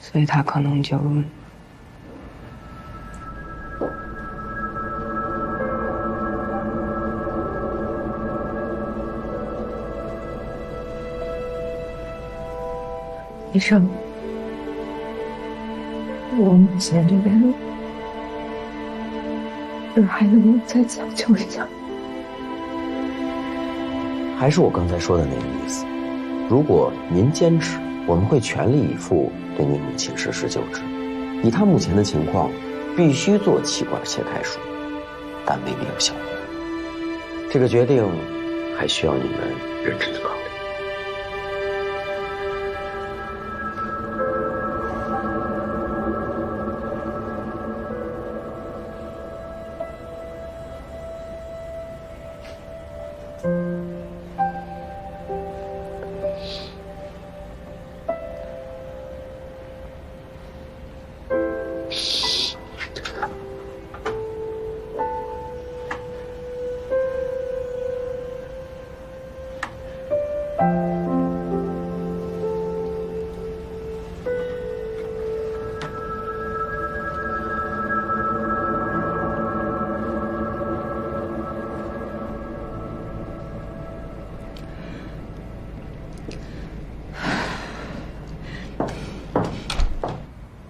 所以他可能就医生，我目前这边还能不能再抢救一下？还是我刚才说的那个意思，如果您坚持，我们会全力以赴对您母亲实施救治。以她目前的情况，必须做气管切开术，但未必有效果。这个决定还需要你们认真的考虑。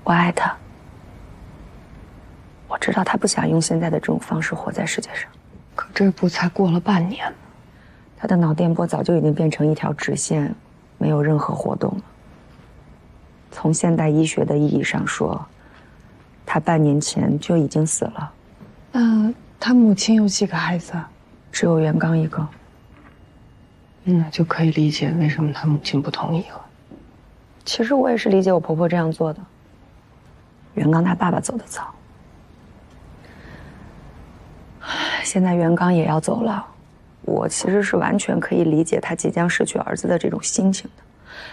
我爱他，我知道他不想用现在的这种方式活在世界上。可这不才过了半年吗？他的脑电波早就已经变成一条直线，没有任何活动了。从现代医学的意义上说，他半年前就已经死了。那他母亲有几个孩子？只有袁刚一个。那就可以理解为什么他母亲不同意了。其实我也是理解我婆婆这样做的。袁刚他爸爸走得早，现在袁刚也要走了，我其实是完全可以理解他即将失去儿子的这种心情的。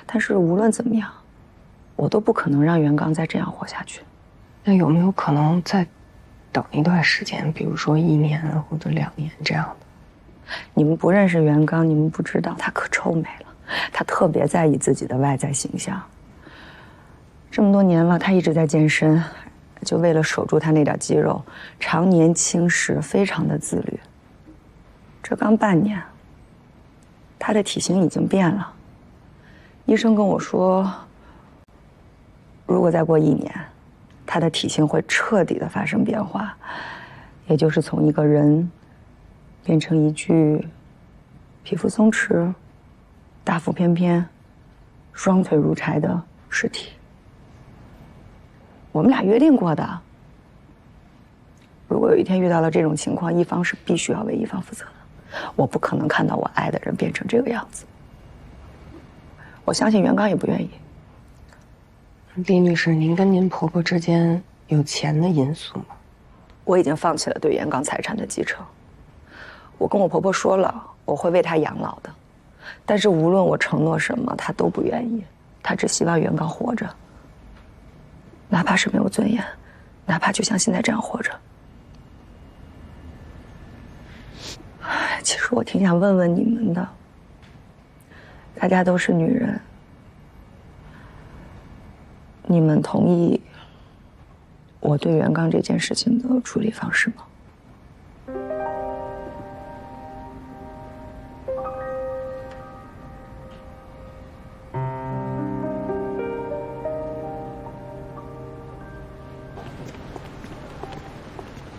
但是无论怎么样，我都不可能让袁刚再这样活下去。那有没有可能再等一段时间，比如说1年或者2年这样的？你们不认识袁刚，你们不知道他可臭美了，他特别在意自己的外在形象。这么多年了，他一直在健身，就为了守住他那点肌肉，常年轻食，非常的自律。这刚半年，他的体型已经变了。医生跟我说，如果再过1年，他的体型会彻底的发生变化，也就是从一个人变成一具皮肤松弛、大腹翩翩、双腿如柴的尸体。我们俩约定过的，如果有一天遇到了这种情况，一方是必须要为一方负责的。我不可能看到我爱的人变成这个样子。我相信袁刚也不愿意。李女士，您跟您婆婆之间有钱的因素吗？我已经放弃了对袁刚财产的继承。我跟我婆婆说了，我会为她养老的，但是无论我承诺什么，她都不愿意。她只希望袁刚活着，哪怕是没有尊严，哪怕就像现在这样活着。其实我挺想问问你们的，大家都是女人，你们同意我对袁刚这件事情的处理方式吗？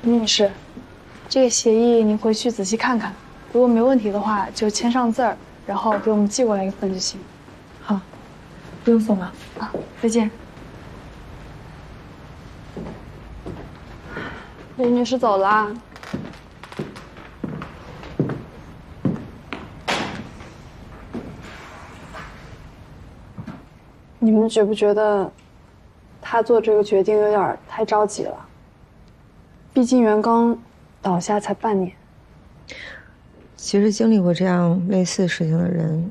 李女士，这个协议您回去仔细看看，如果没问题的话，就签上字儿，然后给我们寄过来一份就行。好，不用送了啊，再见。李女士走啦。你们觉不觉得他做这个决定有点太着急了？毕竟袁刚倒下才半年。其实经历过这样类似事情的人，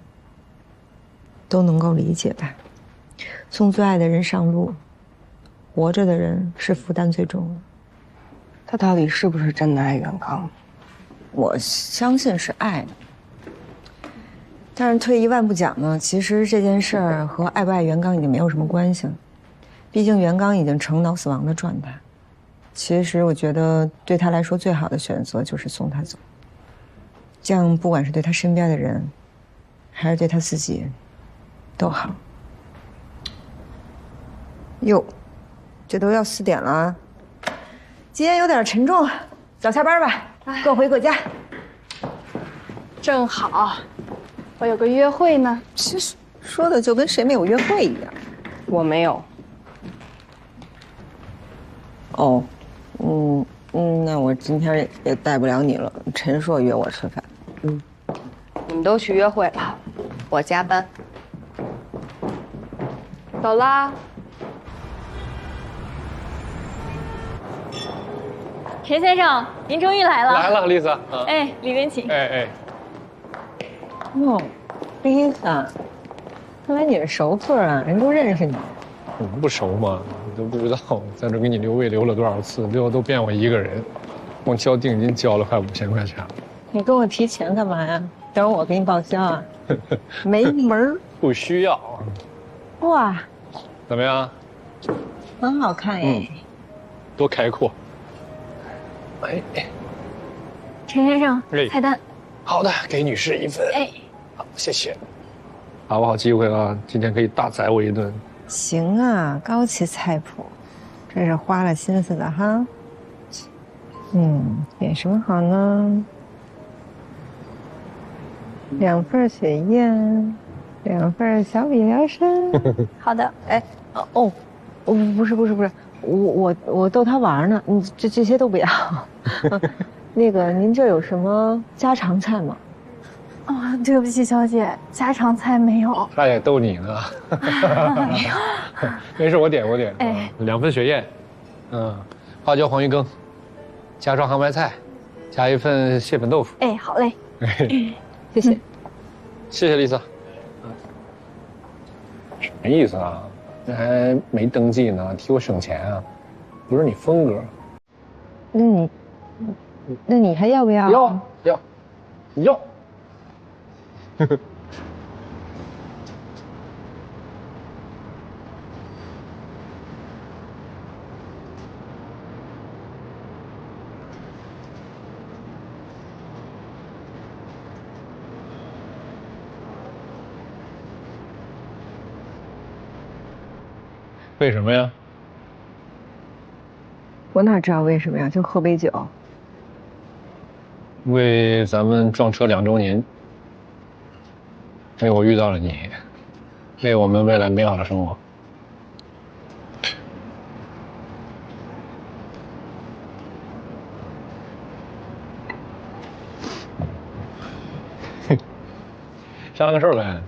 都能够理解吧。送最爱的人上路，活着的人是负担最重的。他到底是不是真的爱袁刚？我相信是爱的。但是退一万步讲呢，其实这件事儿和爱不爱袁刚已经没有什么关系了。毕竟袁刚已经呈脑死亡的状态。其实我觉得对他来说最好的选择就是送他走，这样不管是对他身边的人，还是对他自己，都好。哟，这都要4点了啊！今天有点沉重，早下班吧，各回各家。正好，我有个约会呢。其实说的就跟谁没有约会一样。我没有。哦。那我今天也带不了你了。陈硕约我吃饭。你们都去约会吧，我加班。走啦。陈先生，您终于来了。来了，丽萨。哎，里边请。哎。哦，丽萨，看来你是熟客啊，人都认识你。我们不熟吗？你都不知道，在这给你留位留了多少次，最后都变我一个人。光交定金交了快5000块钱了。你跟我提钱干嘛呀？等我给你报销啊？没门儿。不需要。哇，怎么样？很好看哎。多开阔。哎，陈先生，菜单。好的，给女士1份。哎，好，谢谢。把握好机会啊，今天可以大宰我一顿。行啊，高级菜谱，这是花了心思的哈。点什么好呢？2份雪燕，2份小米辽参。好的。哎，不是，我逗他玩呢。这些都不要。那个，您这有什么家常菜吗？哦，对不起，小姐，家常菜没有。他也逗你呢。没有。没事，我点。哎，2份雪燕，花椒黄鱼羹，家常杭白菜，加一份蟹粉豆腐。哎，好嘞，谢谢。谢谢丽萨。什么意思啊？这还没登记呢，替我省钱啊？不是你风格。那你还要不要？要。为什么呀？我哪知道为什么呀？就喝杯酒。为咱们撞车2周年，为我遇到了你，为我们未来美好的生活。商量个事儿呗。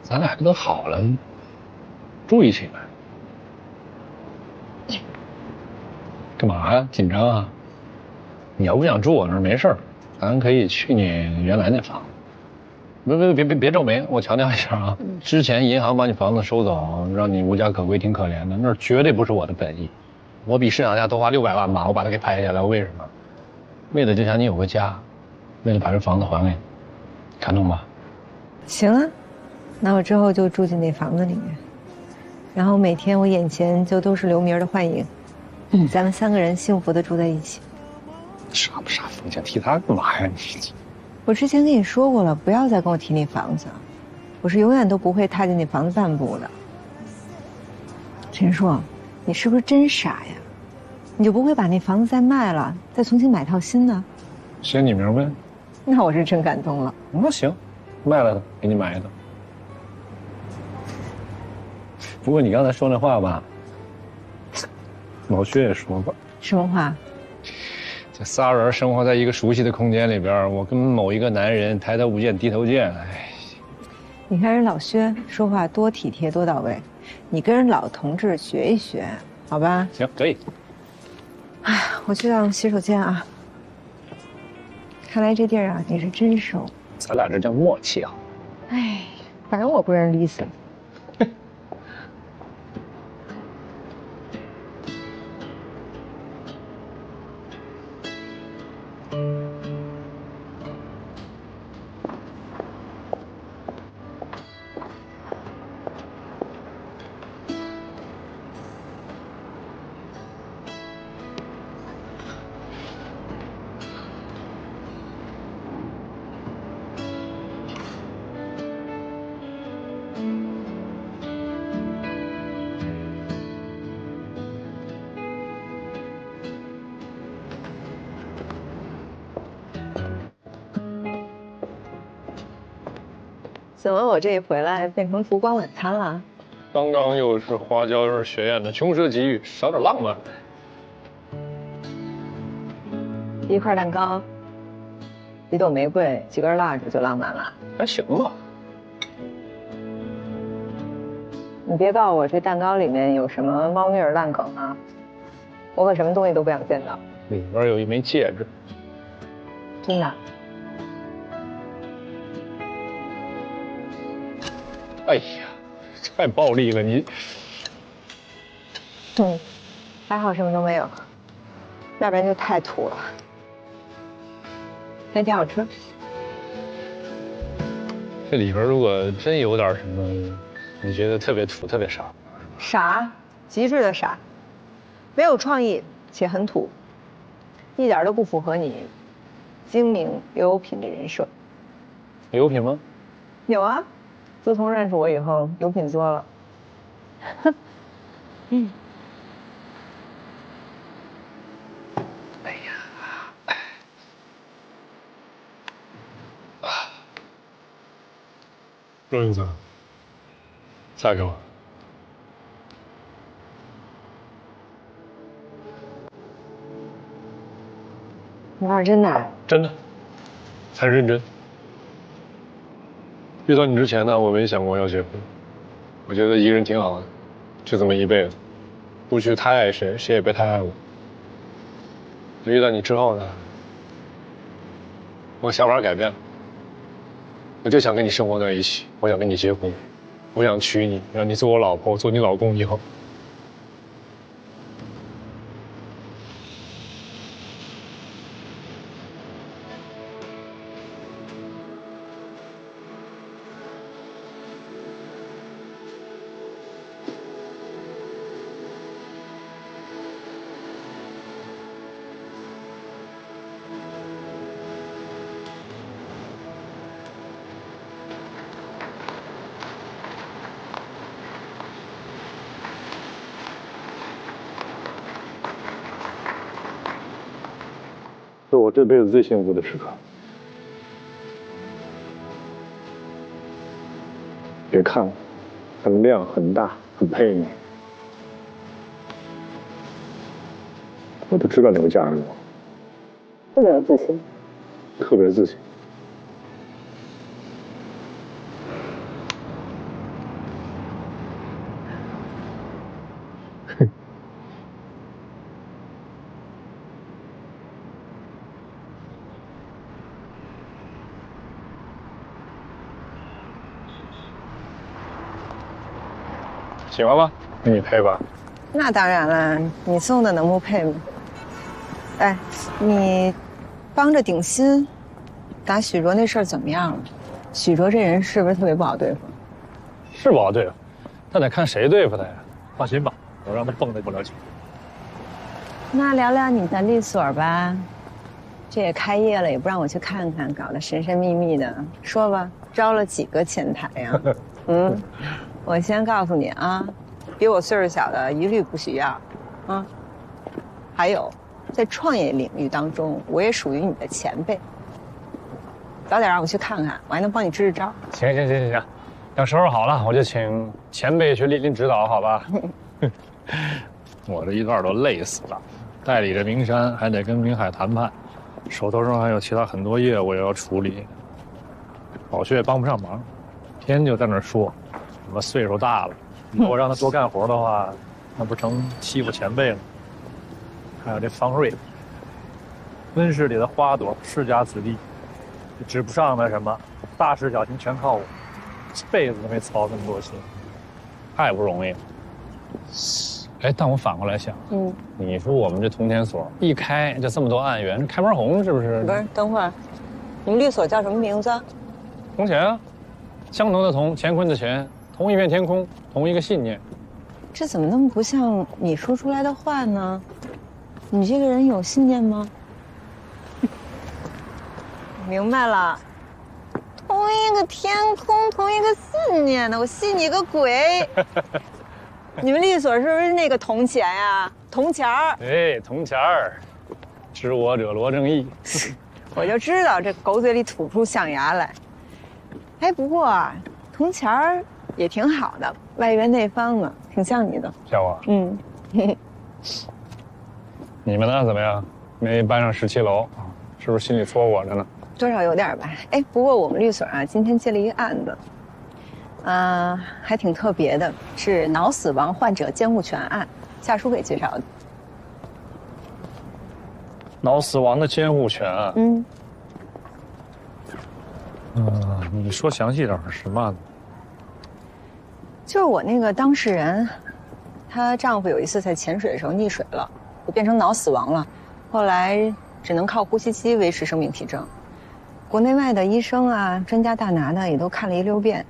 咱俩都好了，住一起呗。干嘛呀？紧张啊？你要不想住我那儿没事儿，咱可以去你原来那房子。别皱眉，我强调一下啊，之前银行把你房子收走，让你无家可归，挺可怜的，那绝对不是我的本意。我比市场价多花600万吧，我把它给拍下来，为什么？为的就想你有个家，为了把这房子还给你，看懂吗？行啊，那我之后就住进那房子里面，然后每天我眼前就都是刘明的幻影，咱们3个人幸福的住在一起。傻不傻？你想提他干嘛呀？你我之前跟你说过了，不要再跟我提那房子，我是永远都不会踏进那房子半步的。陈硕，你是不是真傻呀？你就不会把那房子再卖了，再重新买套新的？写你名呗。那我是真感动了。那行，卖了的给你买一个。不过你刚才说那话吧，老薛也说过。什么话？这仨人生活在一个熟悉的空间里边，我跟某一个男人抬头不见低头见，哎。你看人老薛说话多体贴多到位，你跟人老同志学一学，好吧？行，可以。哎，我去趟洗手间啊。看来这地儿啊，你是真熟。咱俩这叫默契啊。哎，反正我不认识 Lisa。怎么我这一回来变成烛光晚餐了？刚刚又是花椒又是雪燕的，穷奢极欲，少点浪漫。1块蛋糕，几朵玫瑰，几根蜡烛就浪漫了。还行吧。你别告诉我这蛋糕里面有什么猫腻儿烂梗啊！我可什么东西都不想见到。里边有一枚戒指。真的？哎呀，太暴力了你！还好什么都没有，要不然就太土了。还挺好吃。这里边如果真有点什么，你觉得特别土、特别傻？傻，极致的傻，没有创意且很土，一点都不符合你精明又有品的人设。有品吗？有啊。自从认识我以后，有品多了。哎呀，肉英子，嫁给我。你要是真的？真的，很认真。遇到你之前呢，我没想过要结婚，我觉得一个人挺好的，就这么一辈子，不去太爱谁，谁也别太爱我。遇到你之后呢，我想法改变了，我就想跟你生活在一起，我想跟你结婚，我想娶你，让你做我老婆，我做你老公以后。是我这辈子最幸福的时刻。别看了，很亮很大，很配你。我都知道你会嫁给我。特别有自信。特别自信。喜欢吗？给你配吧。那当然了，你送的能不配吗？哎，你帮着顶新打许卓那事儿怎么样了？许卓这人是不是特别不好对付？是不好对付，但得看谁对付他呀。放心吧，我让他蹦跶不了几。那聊聊你的律所吧，这也开业了，也不让我去看看，搞得神神秘秘的。说吧，招了几个前台呀？我先告诉你啊，比我岁数小的一律不许要，啊。还有，在创业领域当中，我也属于你的前辈。早点让我去看看，我还能帮你支支招。行，等收拾好了，我就请前辈去莅临指导，好吧？我这一段都累死了，代理着明山，还得跟明海谈判，手头上还有其他很多业务也要处理，宝薛也帮不上忙，天就在那儿说。什么岁数大了，如果让他多干活的话，那不成欺负前辈了？还有这方瑞，温室里的花朵，世家子弟，指不上的什么，大事小情全靠我，这辈子都没操这么多心，太不容易了。哎，但我反过来想，你说我们这铜钱所一开就这么多案源，开门红是不是？不是，等会儿，你们律所叫什么名字？铜钱啊，相同的铜，乾坤的乾。同一片天空，同一个信念，这怎么那么不像你说出来的话呢？你这个人有信念吗？明白了，同一个天空，同一个信念呢，我信你个鬼！你们律所是不是那个铜钱呀？铜钱儿？哎，铜钱儿，知我者罗正义。我就知道这狗嘴里吐不出象牙来。哎，不过啊，铜钱儿也挺好的，外圆内方的，挺像你的。像我？你们呢？怎么样？没搬上17楼，是不是心里搓火着呢？多少有点吧。哎，不过我们律所啊，今天接了一个案子，还挺特别的，是脑死亡患者监护权案，夏叔给介绍的。脑死亡的监护权啊？你说详细点是什么案子？就是我那个当事人，她丈夫有一次在潜水的时候溺水了，就变成脑死亡了，后来只能靠呼吸机维持生命体征。国内外的医生啊、专家大拿的也都看了1溜遍，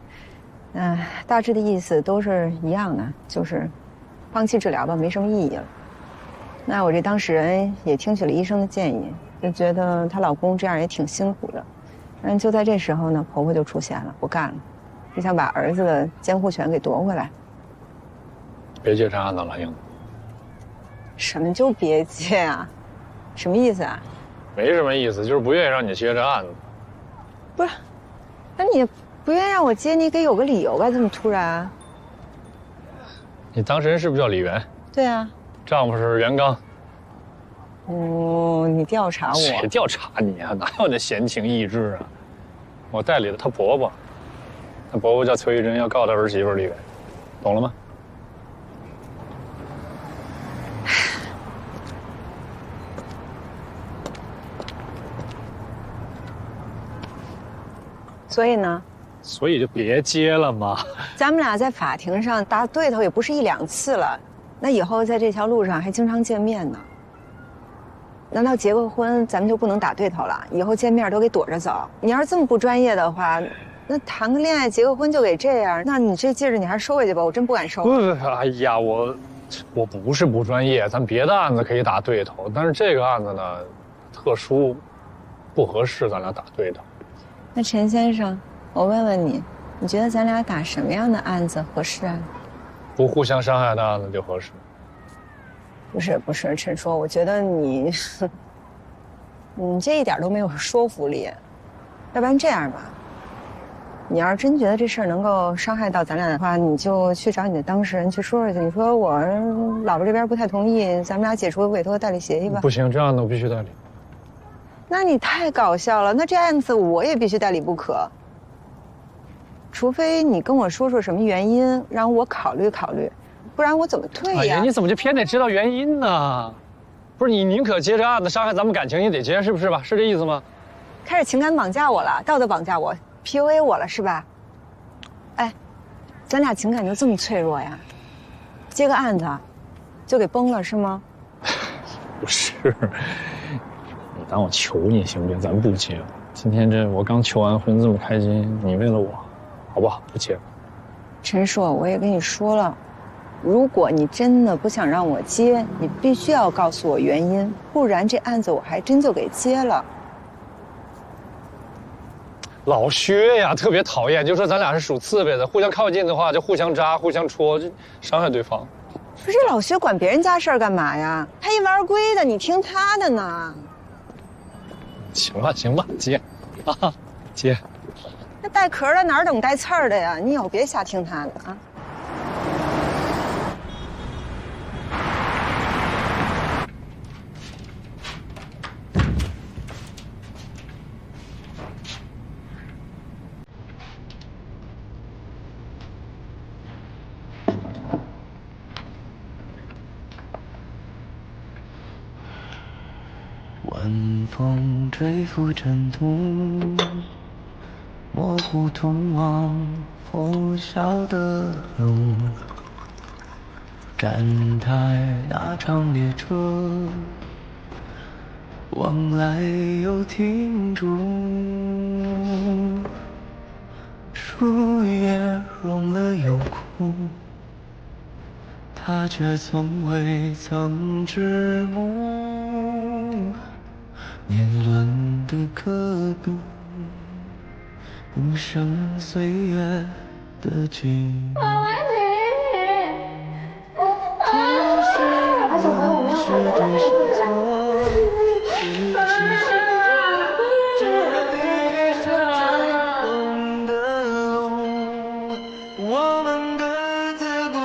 大致的意思都是一样的，就是放弃治疗吧，没什么意义了。那我这当事人也听取了医生的建议，就觉得她老公这样也挺辛苦的。但就在这时候呢，婆婆就出现了，不干了。就想把儿子的监护权给夺回来。别接这案子了，英子。什么就别接啊？什么意思啊？没什么意思，就是不愿意让你接这案子。不是，那你不愿意让我接，你得有个理由吧？这么突然啊？你当事人是不是叫李元？对啊。丈夫是袁刚。哦，你调查我？谁调查你啊？哪有那闲情逸致啊？我代理了她婆婆。她伯伯叫崔玉珍，要告她儿媳妇李元，懂了吗？所以呢？所以就别接了嘛。咱们俩在法庭上打对头也不是1、2次了，那以后在这条路上还经常见面呢。难道结个婚咱们就不能打对头了？以后见面都给躲着走？你要是这么不专业的话，那谈个恋爱结个婚就给这样，那你这戒指你还是收回去吧，我真不敢收。不，哎呀，我不是不专业，咱别的案子可以打对头，但是这个案子呢，特殊，不合适咱俩打对头。那陈先生，我问问你，你觉得咱俩打什么样的案子合适啊？不互相伤害的案子就合适。不是，陈硕，我觉得你这一点都没有说服力。要不然这样吧，你要是真觉得这事儿能够伤害到咱俩的话，你就去找你的当事人去说去。你说我老婆这边不太同意，咱们俩解除委托代理协议吧。不行，这样的我必须代理。那你太搞笑了，那这案子我也必须代理不可。除非你跟我说说什么原因，让我考虑考虑。不然我怎么退呀？哎呀，你怎么就偏得知道原因呢？不是你宁可接这案子伤害咱们感情，也得接，是不是吧？是这意思吗？开始情感绑架我了，道德绑架我 ，PUA 我了是吧？哎，咱俩情感就这么脆弱呀？接个案子就给崩了是吗？不是，你当我求你行不行？咱不接了。今天这我刚求完婚，这么开心，你为了我，好不好？不接了。陈硕，我也跟你说了。如果你真的不想让我接，你必须要告诉我原因，不然这案子我还真就给接了。老薛呀，特别讨厌，就说咱俩是属刺猬的，互相靠近的话就互相扎、互相戳，就伤害对方。不是老薛管别人家事儿干嘛呀？他一玩归的，你听他的呢。行吧，接，啊，接。那带壳的哪儿等带刺儿的呀？你以后别瞎听他的啊。晚风吹拂尘土，模糊通往破晓的路。站台那场列车，往来又停住。树叶融了又枯，他却从未曾止步。年轮的刻度，无声岁月的记录。还想回我们要回的东西。我们各自孤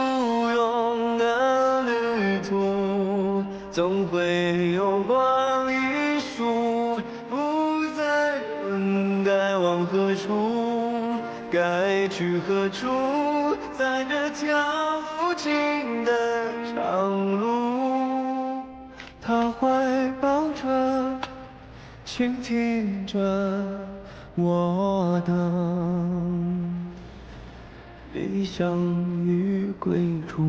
勇的旅途，总会有光一束，不再问该往何处，该去何处，在这条无尽的长路，他怀抱着，倾听着我的理想与归处。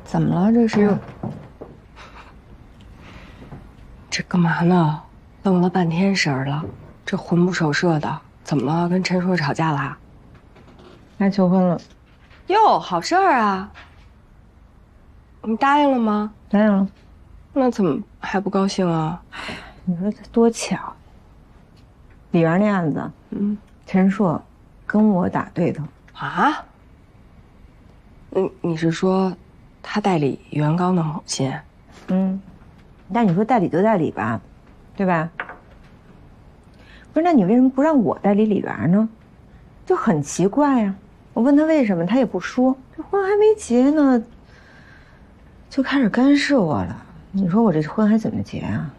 怎么了？这是？这干嘛呢？愣了半天神了，这魂不守舍的，怎么了？跟陈硕吵架啦？该求婚了。哟，好事儿啊！你答应了吗？答应了。那怎么还不高兴啊？你说多巧！李媛那案子，陈硕跟我打对头啊？你是说？他代理袁刚的母亲，但你说代理就代理吧，对吧？不是，那你为什么不让我代理李媛呢？就很奇怪呀。我问他为什么，他也不说。这婚还没结呢，就开始干涉我了。你说我这婚还怎么结啊？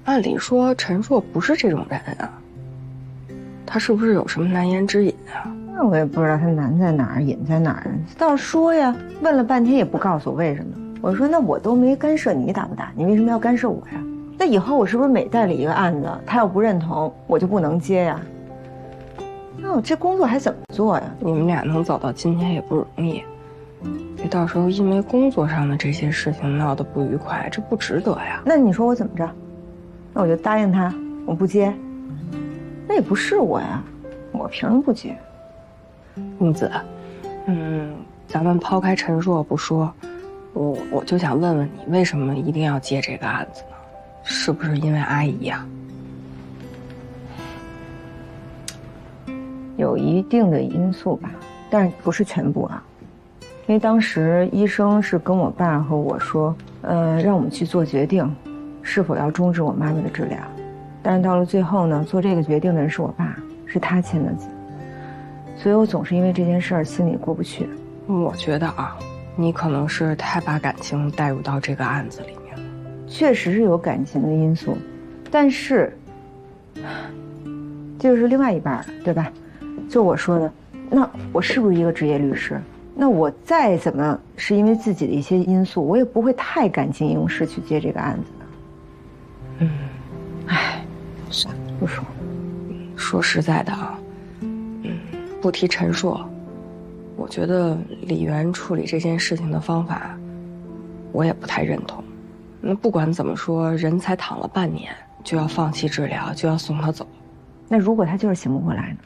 按理说陈硕不是这种人啊，他是不是有什么难言之隐啊？那我也不知道他难在哪儿，隐在哪儿。倒是说呀，问了半天也不告诉我为什么。我说那我都没干涉你打不打，你为什么要干涉我呀？那以后我是不是每代理一个案子，他要不认同，我就不能接呀？那我这工作还怎么做呀？你们俩能走到今天也不容易，别到时候因为工作上的这些事情闹得不愉快，这不值得呀。那你说我怎么着？那我就答应他，我不接。那也不是我呀，我凭什么不接？木子，咱们抛开陈硕不说，我就想问问你，为什么一定要接这个案子呢？是不是因为阿姨呀？有一定的因素吧，但是不是全部啊。因为当时医生是跟我爸和我说，让我们去做决定，是否要终止我妈妈的治疗。但是到了最后呢，做这个决定的人是我爸，是他签的字，所以我总是因为这件事儿心里过不去。我觉得啊，你可能是太把感情带入到这个案子里面了。确实是有感情的因素，但是这就是另外一半了，对吧？就我说的，那我是不是一个职业律师？那我再怎么是因为自己的一些因素，我也不会太感情用事去接这个案子的。算了，不说。说实在的啊，不提陈硕，我觉得李媛处理这件事情的方法，我也不太认同。那不管怎么说，人才躺了半年，就要放弃治疗，就要送他走。那如果他就是醒不过来呢？